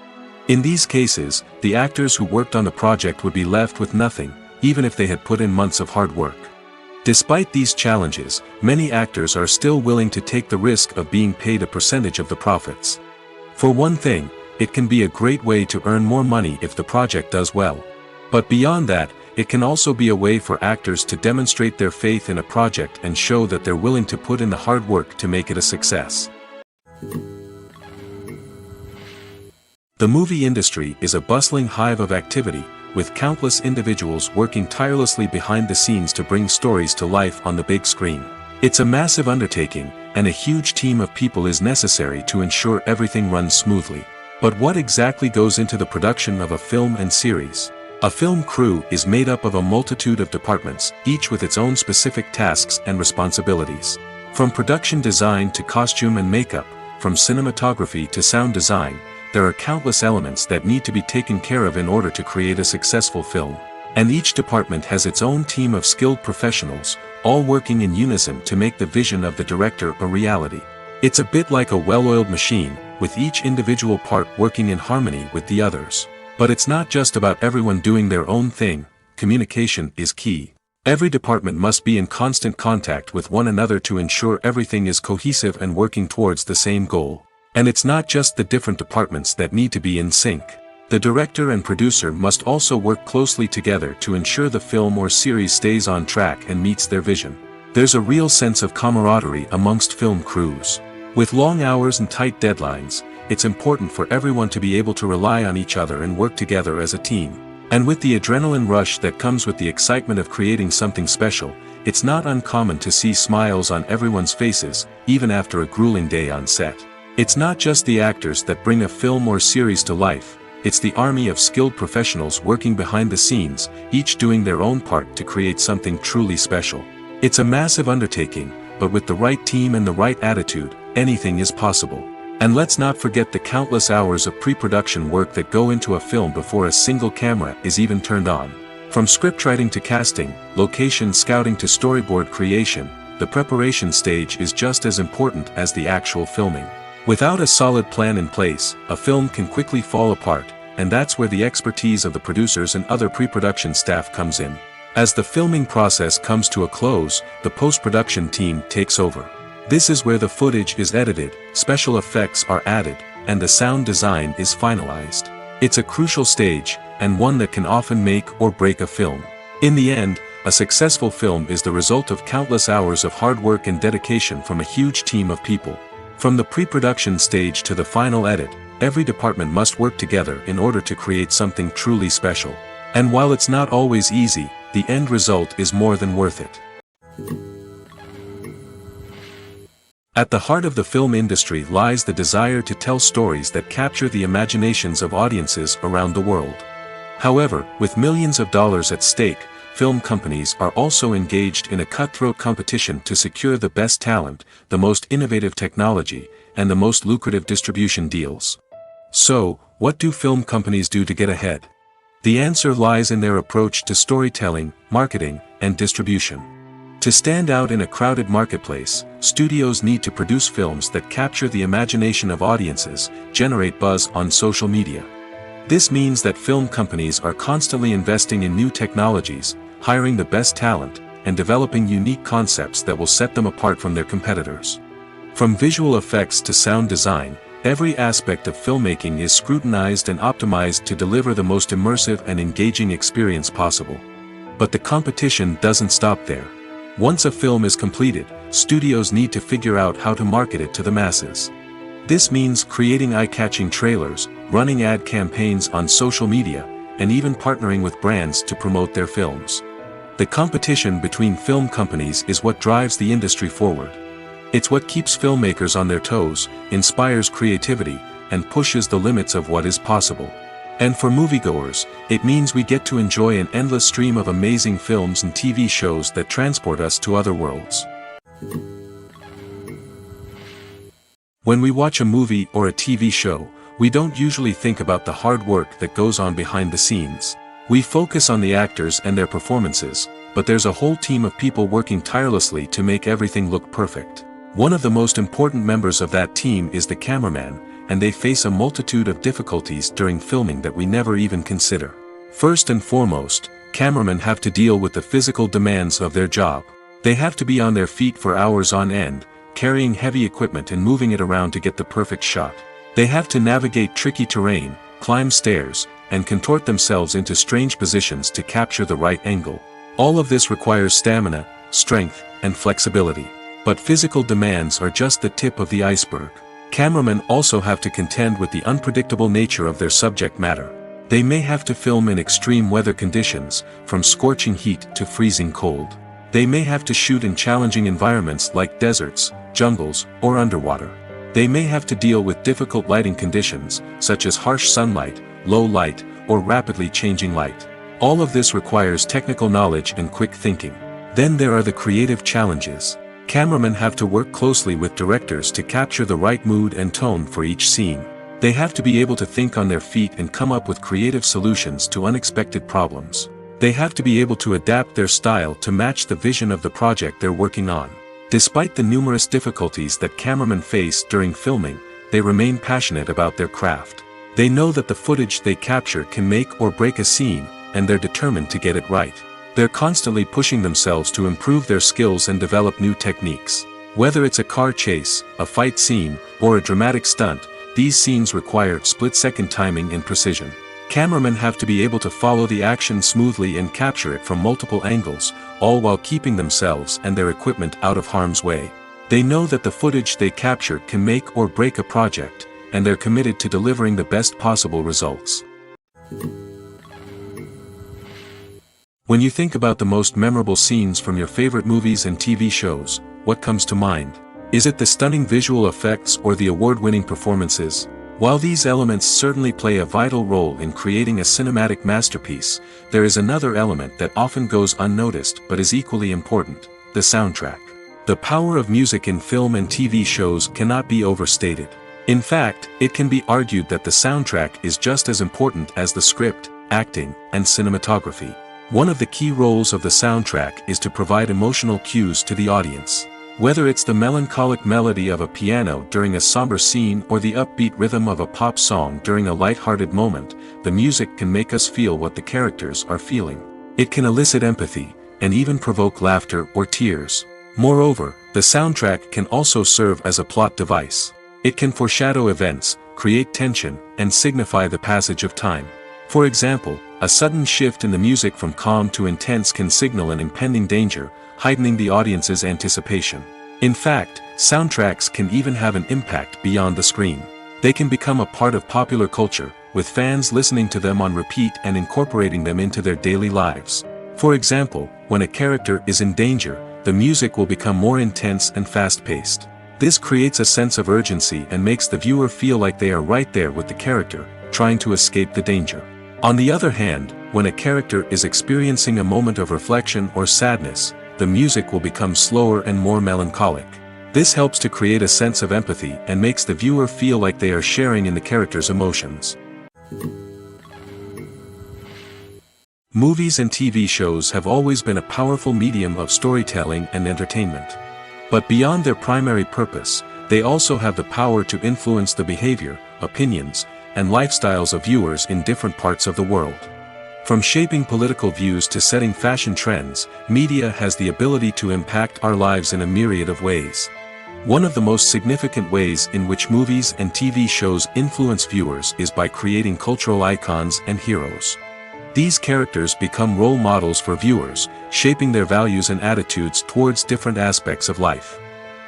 In these cases, the actors who worked on the project would be left with nothing, even if they had put in months of hard work. Despite these challenges, many actors are still willing to take the risk of being paid a percentage of the profits. For one thing, it can be a great way to earn more money if the project does well. But beyond that, it can also be a way for actors to demonstrate their faith in a project and show that they're willing to put in the hard work to make it a success. The movie industry is a bustling hive of activity, with countless individuals working tirelessly behind the scenes to bring stories to life on the big screen. It's a massive undertaking, and a huge team of people is necessary to ensure everything runs smoothly. But what exactly goes into the production of a film and series? A film crew is made up of a multitude of departments, each with its own specific tasks and responsibilities. From production design to costume and makeup, from cinematography to sound design, there are countless elements that need to be taken care of in order to create a successful film. And each department has its own team of skilled professionals, all working in unison to make the vision of the director a reality. It's a bit like a well-oiled machine, with each individual part working in harmony with the others. But it's not just about everyone doing their own thing, communication is key. Every department must be in constant contact with one another to ensure everything is cohesive and working towards the same goal. And it's not just the different departments that need to be in sync. The director and producer must also work closely together to ensure the film or series stays on track and meets their vision. There's a real sense of camaraderie amongst film crews. With long hours and tight deadlines, it's important for everyone to be able to rely on each other and work together as a team. And with the adrenaline rush that comes with the excitement of creating something special, it's not uncommon to see smiles on everyone's faces, even after a grueling day on set. It's not just the actors that bring a film or series to life, it's the army of skilled professionals working behind the scenes, each doing their own part to create something truly special. It's a massive undertaking, but with the right team and the right attitude, anything is possible. And let's not forget the countless hours of pre-production work that go into a film before a single camera is even turned on. From scriptwriting to casting, location scouting to storyboard creation, the preparation stage is just as important as the actual filming. Without a solid plan in place, a film can quickly fall apart, and that's where the expertise of the producers and other pre-production staff comes in. As the filming process comes to a close, the post-production team takes over. This is where the footage is edited, special effects are added, and the sound design is finalized. It's a crucial stage, and one that can often make or break a film. In the end, a successful film is the result of countless hours of hard work and dedication from a huge team of people. From the pre-production stage to the final edit, every department must work together in order to create something truly special. And while it's not always easy, the end result is more than worth it. At the heart of the film industry lies the desire to tell stories that capture the imaginations of audiences around the world. However, with millions of dollars at stake, film companies are also engaged in a cutthroat competition to secure the best talent, the most innovative technology, and the most lucrative distribution deals. So, what do film companies do to get ahead? The answer lies in their approach to storytelling, marketing, and distribution. To stand out in a crowded marketplace, studios need to produce films that capture the imagination of audiences, generate buzz on social media. This means that film companies are constantly investing in new technologies, hiring the best talent, and developing unique concepts that will set them apart from their competitors. From visual effects to sound design, every aspect of filmmaking is scrutinized and optimized to deliver the most immersive and engaging experience possible. But the competition doesn't stop there. Once a film is completed, studios need to figure out how to market it to the masses. This means creating eye-catching trailers, running ad campaigns on social media, and even partnering with brands to promote their films. The competition between film companies is what drives the industry forward. It's what keeps filmmakers on their toes, inspires creativity, and pushes the limits of what is possible. And for moviegoers, it means we get to enjoy an endless stream of amazing films and TV shows that transport us to other worlds. When we watch a movie or a TV show, we don't usually think about the hard work that goes on behind the scenes. We focus on the actors and their performances, but there's a whole team of people working tirelessly to make everything look perfect. One of the most important members of that team is the cameraman, and they face a multitude of difficulties during filming that we never even consider. First and foremost, cameramen have to deal with the physical demands of their job. They have to be on their feet for hours on end, carrying heavy equipment and moving it around to get the perfect shot. They have to navigate tricky terrain, climb stairs, and contort themselves into strange positions to capture the right angle. All of this requires stamina, strength, and flexibility. But physical demands are just the tip of the iceberg. Cameramen also have to contend with the unpredictable nature of their subject matter. They may have to film in extreme weather conditions, from scorching heat to freezing cold. They may have to shoot in challenging environments like deserts, jungles, or underwater. They may have to deal with difficult lighting conditions, such as harsh sunlight, low light, or rapidly changing light. All of this requires technical knowledge and quick thinking. Then there are the creative challenges. Cameramen have to work closely with directors to capture the right mood and tone for each scene. They have to be able to think on their feet and come up with creative solutions to unexpected problems. They have to be able to adapt their style to match the vision of the project they're working on. Despite the numerous difficulties that cameramen face during filming, they remain passionate about their craft. They know that the footage they capture can make or break a scene, and they're determined to get it right. They're constantly pushing themselves to improve their skills and develop new techniques. Whether it's a car chase, a fight scene, or a dramatic stunt, these scenes require split-second timing and precision. Cameramen have to be able to follow the action smoothly and capture it from multiple angles, all while keeping themselves and their equipment out of harm's way. They know that the footage they capture can make or break a project, and they're committed to delivering the best possible results. When you think about the most memorable scenes from your favorite movies and TV shows, what comes to mind? Is it the stunning visual effects or the award-winning performances? While these elements certainly play a vital role in creating a cinematic masterpiece, there is another element that often goes unnoticed but is equally important: the soundtrack. The power of music in film and TV shows cannot be overstated. In fact, it can be argued that the soundtrack is just as important as the script, acting, and cinematography. One of the key roles of the soundtrack is to provide emotional cues to the audience. Whether it's the melancholic melody of a piano during a somber scene or the upbeat rhythm of a pop song during a light-hearted moment, the music can make us feel what the characters are feeling. It can elicit empathy, and even provoke laughter or tears. Moreover, the soundtrack can also serve as a plot device. It can foreshadow events, create tension, and signify the passage of time. For example, a sudden shift in the music from calm to intense can signal an impending danger, heightening the audience's anticipation. In fact, soundtracks can even have an impact beyond the screen. They can become a part of popular culture, with fans listening to them on repeat and incorporating them into their daily lives. For example, when a character is in danger, the music will become more intense and fast-paced. This creates a sense of urgency and makes the viewer feel like they are right there with the character, trying to escape the danger. On the other hand, when a character is experiencing a moment of reflection or sadness, the music will become slower and more melancholic. This helps to create a sense of empathy and makes the viewer feel like they are sharing in the character's emotions. Movies and TV shows have always been a powerful medium of storytelling and entertainment. But beyond their primary purpose, they also have the power to influence the behavior, opinions, and lifestyles of viewers in different parts of the world. From shaping political views to setting fashion trends, media has the ability to impact our lives in a myriad of ways. One of the most significant ways in which movies and TV shows influence viewers is by creating cultural icons and heroes. These characters become role models for viewers, shaping their values and attitudes towards different aspects of life.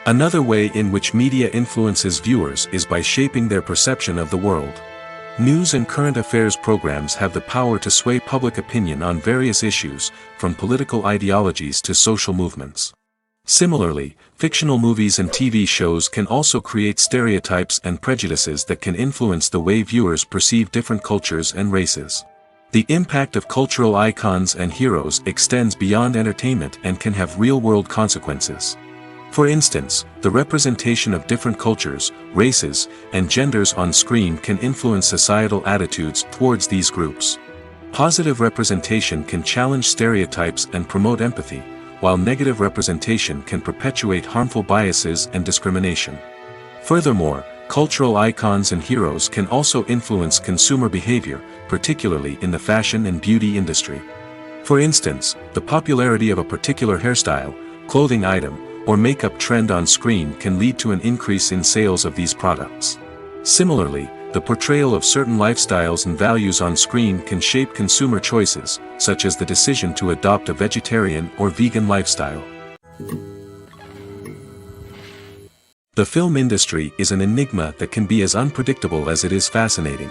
Another way in which media influences viewers is by shaping their perception of the world. News and current affairs programs have the power to sway public opinion on various issues, from political ideologies to social movements. Similarly, fictional movies and TV shows can also create stereotypes and prejudices that can influence the way viewers perceive different cultures and races. The impact of cultural icons and heroes extends beyond entertainment and can have real-world consequences. For instance, the representation of different cultures, races, and genders on screen can influence societal attitudes towards these groups. Positive representation can challenge stereotypes and promote empathy, while negative representation can perpetuate harmful biases and discrimination. Furthermore, cultural icons and heroes can also influence consumer behavior, particularly in the fashion and beauty industry. For instance, the popularity of a particular hairstyle, clothing item, or makeup trend on screen can lead to an increase in sales of these products. Similarly, the portrayal of certain lifestyles and values on screen can shape consumer choices, such as the decision to adopt a vegetarian or vegan lifestyle. The film industry is an enigma that can be as unpredictable as it is fascinating.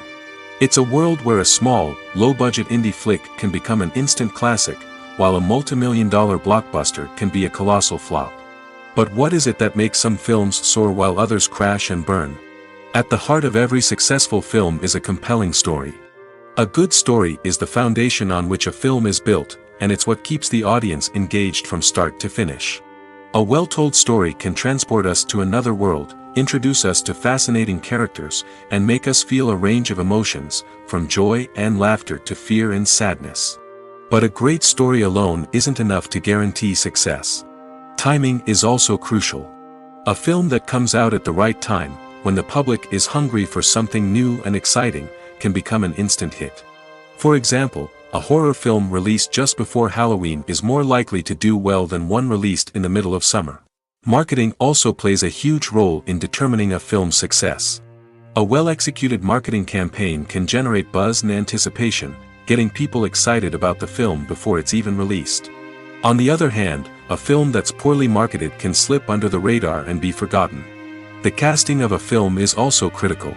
It's a world where a small, low-budget indie flick can become an instant classic, while a multi-million-dollar blockbuster can be a colossal flop. But what is it that makes some films soar while others crash and burn? At the heart of every successful film is a compelling story. A good story is the foundation on which a film is built, and it's what keeps the audience engaged from start to finish. A well-told story can transport us to another world, introduce us to fascinating characters, and make us feel a range of emotions, from joy and laughter to fear and sadness. But a great story alone isn't enough to guarantee success. Timing is also crucial. A film that comes out at the right time, when the public is hungry for something new and exciting, can become an instant hit. For example, a horror film released just before Halloween is more likely to do well than one released in the middle of summer. Marketing also plays a huge role in determining a film's success. A well-executed marketing campaign can generate buzz and anticipation, getting people excited about the film before it's even released. On the other hand, a film that's poorly marketed can slip under the radar and be forgotten. The casting of a film is also critical.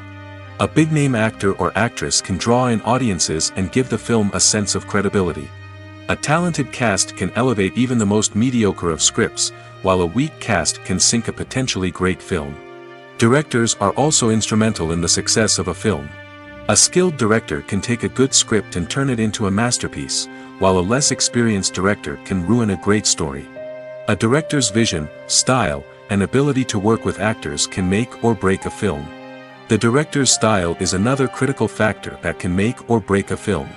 A big-name actor or actress can draw in audiences and give the film a sense of credibility. A talented cast can elevate even the most mediocre of scripts, while a weak cast can sink a potentially great film. Directors are also instrumental in the success of a film. A skilled director can take a good script and turn it into a masterpiece, while a less experienced director can ruin a great story. A director's vision, style, and ability to work with actors can make or break a film. The director's style is another critical factor that can make or break a film.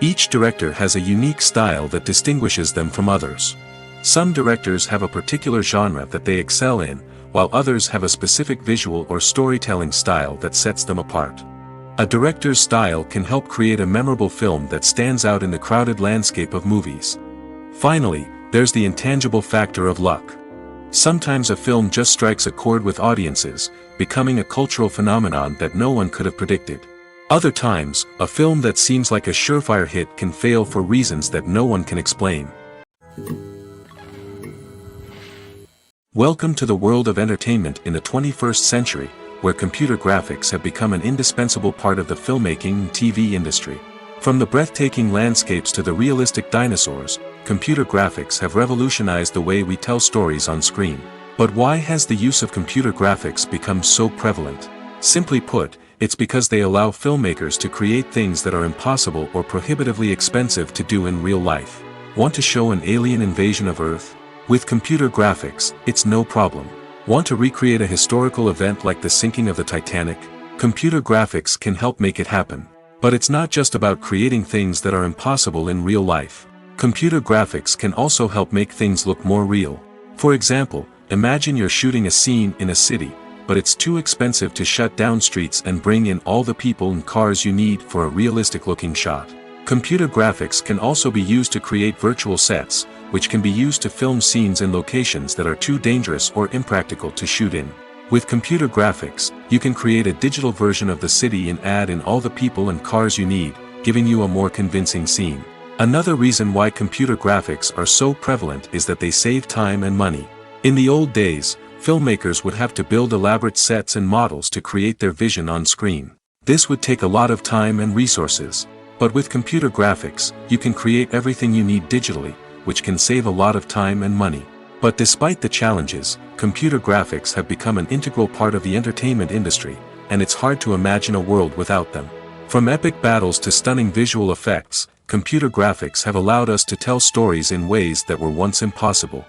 Each director has a unique style that distinguishes them from others. Some directors have a particular genre that they excel in, while others have a specific visual or storytelling style that sets them apart. A director's style can help create a memorable film that stands out in the crowded landscape of movies. Finally, there's the intangible factor of luck. Sometimes a film just strikes a chord with audiences, becoming a cultural phenomenon that no one could have predicted. Other times, a film that seems like a surefire hit can fail for reasons that no one can explain. Welcome to the world of entertainment in the 21st century, where computer graphics have become an indispensable part of the filmmaking and TV industry. From the breathtaking landscapes to the realistic dinosaurs, computer graphics have revolutionized the way we tell stories on screen. But why has the use of computer graphics become so prevalent? Simply put, it's because they allow filmmakers to create things that are impossible or prohibitively expensive to do in real life. Want to show an alien invasion of Earth? With computer graphics, it's no problem. Want to recreate a historical event like the sinking of the Titanic? Computer graphics can help make it happen. But it's not just about creating things that are impossible in real life. Computer graphics can also help make things look more real. For example, imagine you're shooting a scene in a city, but it's too expensive to shut down streets and bring in all the people and cars you need for a realistic-looking shot. Computer graphics can also be used to create virtual sets, which can be used to film scenes in locations that are too dangerous or impractical to shoot in. With computer graphics, you can create a digital version of the city and add in all the people and cars you need, giving you a more convincing scene. Another reason why computer graphics are so prevalent is that they save time and money. In the old days, filmmakers would have to build elaborate sets and models to create their vision on screen. This would take a lot of time and resources. But with computer graphics, you can create everything you need digitally, which can save a lot of time and money. But despite the challenges, computer graphics have become an integral part of the entertainment industry, and it's hard to imagine a world without them. From epic battles to stunning visual effects, computer graphics have allowed us to tell stories in ways that were once impossible.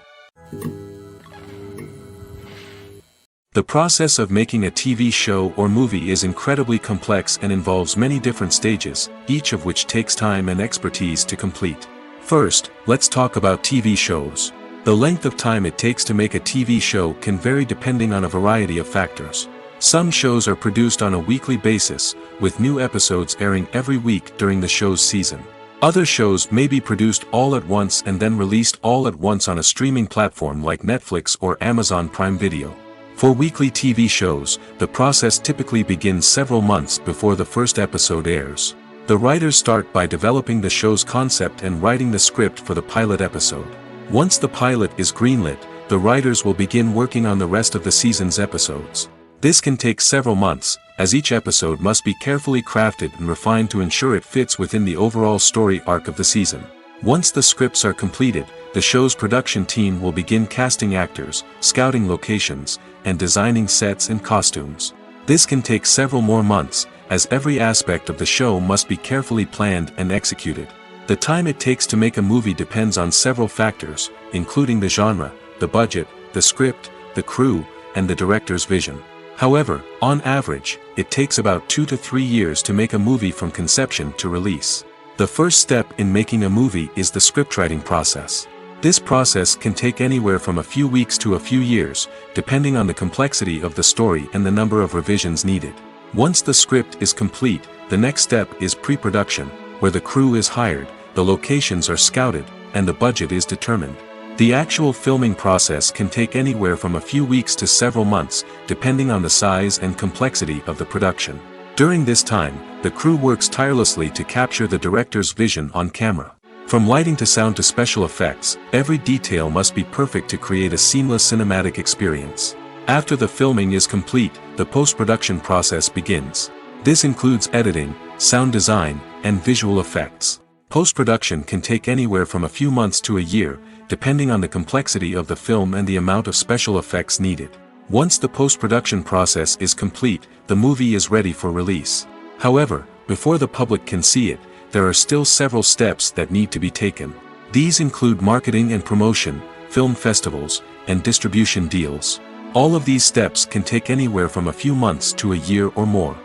The process of making a TV show or movie is incredibly complex and involves many different stages, each of which takes time and expertise to complete. First, let's talk about TV shows. The length of time it takes to make a TV show can vary depending on a variety of factors. Some shows are produced on a weekly basis, with new episodes airing every week during the show's season. Other shows may be produced all at once and then released all at once on a streaming platform like Netflix or Amazon Prime Video. For weekly TV shows, the process typically begins several months before the first episode airs. The writers start by developing the show's concept and writing the script for the pilot episode. Once the pilot is greenlit, the writers will begin working on the rest of the season's episodes. This can take several months, as each episode must be carefully crafted and refined to ensure it fits within the overall story arc of the season. Once the scripts are completed, the show's production team will begin casting actors, scouting locations, and designing sets and costumes. This can take several more months, as every aspect of the show must be carefully planned and executed. The time it takes to make a movie depends on several factors, including the genre, the budget, the script, the crew, and the director's vision. However, on average, it takes about 2 to 3 years to make a movie from conception to release. The first step in making a movie is the scriptwriting process. This process can take anywhere from a few weeks to a few years, depending on the complexity of the story and the number of revisions needed. Once the script is complete, the next step is pre-production, where the crew is hired, the locations are scouted, and the budget is determined. The actual filming process can take anywhere from a few weeks to several months, depending on the size and complexity of the production. During this time, the crew works tirelessly to capture the director's vision on camera. From lighting to sound to special effects, every detail must be perfect to create a seamless cinematic experience. After the filming is complete, the post-production process begins. This includes editing, sound design, and visual effects. Post-production can take anywhere from a few months to a year, depending on the complexity of the film and the amount of special effects needed. Once the post-production process is complete, the movie is ready for release. However, before the public can see it, there are still several steps that need to be taken. These include marketing and promotion, film festivals, and distribution deals. All of these steps can take anywhere from a few months to a year or more.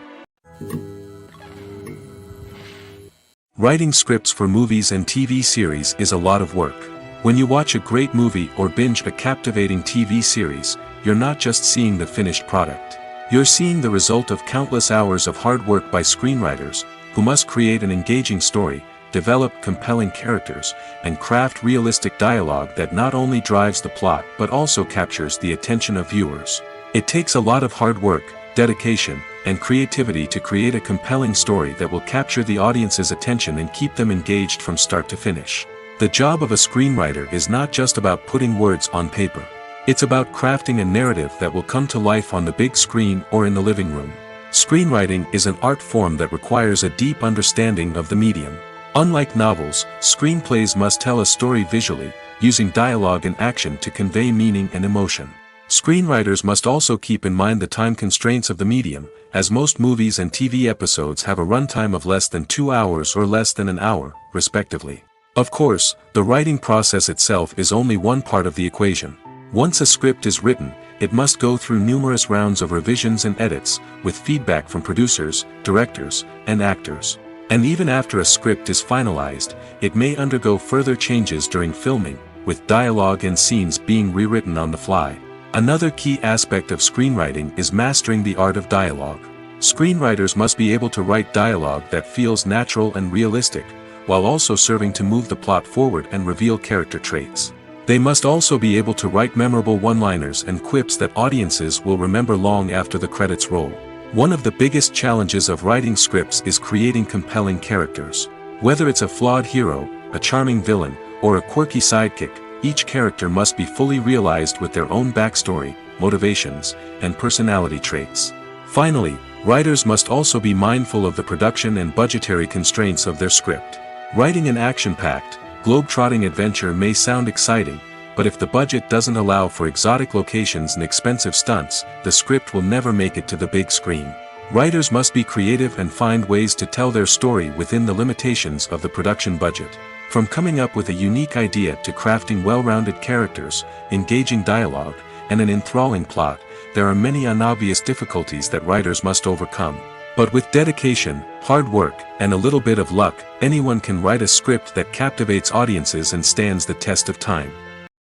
Writing scripts for movies and TV series is a lot of work. When you watch a great movie or binge a captivating TV series, you're not just seeing the finished product. You're seeing the result of countless hours of hard work by screenwriters, who must create an engaging story, develop compelling characters, and craft realistic dialogue that not only drives the plot but also captures the attention of viewers. It takes a lot of hard work, dedication, and creativity to create a compelling story that will capture the audience's attention and keep them engaged from start to finish. The job of a screenwriter is not just about putting words on paper. It's about crafting a narrative that will come to life on the big screen or in the living room. Screenwriting is an art form that requires a deep understanding of the medium. Unlike novels, screenplays must tell a story visually, using dialogue and action to convey meaning and emotion. Screenwriters must also keep in mind the time constraints of the medium, as most movies and TV episodes have a runtime of less than 2 hours or less than an hour, respectively. Of course, the writing process itself is only one part of the equation. Once a script is written, it must go through numerous rounds of revisions and edits, with feedback from producers, directors, and actors. And even after a script is finalized, it may undergo further changes during filming, with dialogue and scenes being rewritten on the fly. Another key aspect of screenwriting is mastering the art of dialogue. Screenwriters must be able to write dialogue that feels natural and realistic, while also serving to move the plot forward and reveal character traits. They must also be able to write memorable one-liners and quips that audiences will remember long after the credits roll. One of the biggest challenges of writing scripts is creating compelling characters. Whether it's a flawed hero, a charming villain, or a quirky sidekick, each character must be fully realized with their own backstory, motivations, and personality traits. Finally, writers must also be mindful of the production and budgetary constraints of their script. Writing an action-packed, globe-trotting adventure may sound exciting, but if the budget doesn't allow for exotic locations and expensive stunts, the script will never make it to the big screen. Writers must be creative and find ways to tell their story within the limitations of the production budget. From coming up with a unique idea to crafting well-rounded characters, engaging dialogue, and an enthralling plot, there are many unobvious difficulties that writers must overcome. But with dedication, hard work, and a little bit of luck, anyone can write a script that captivates audiences and stands the test of time.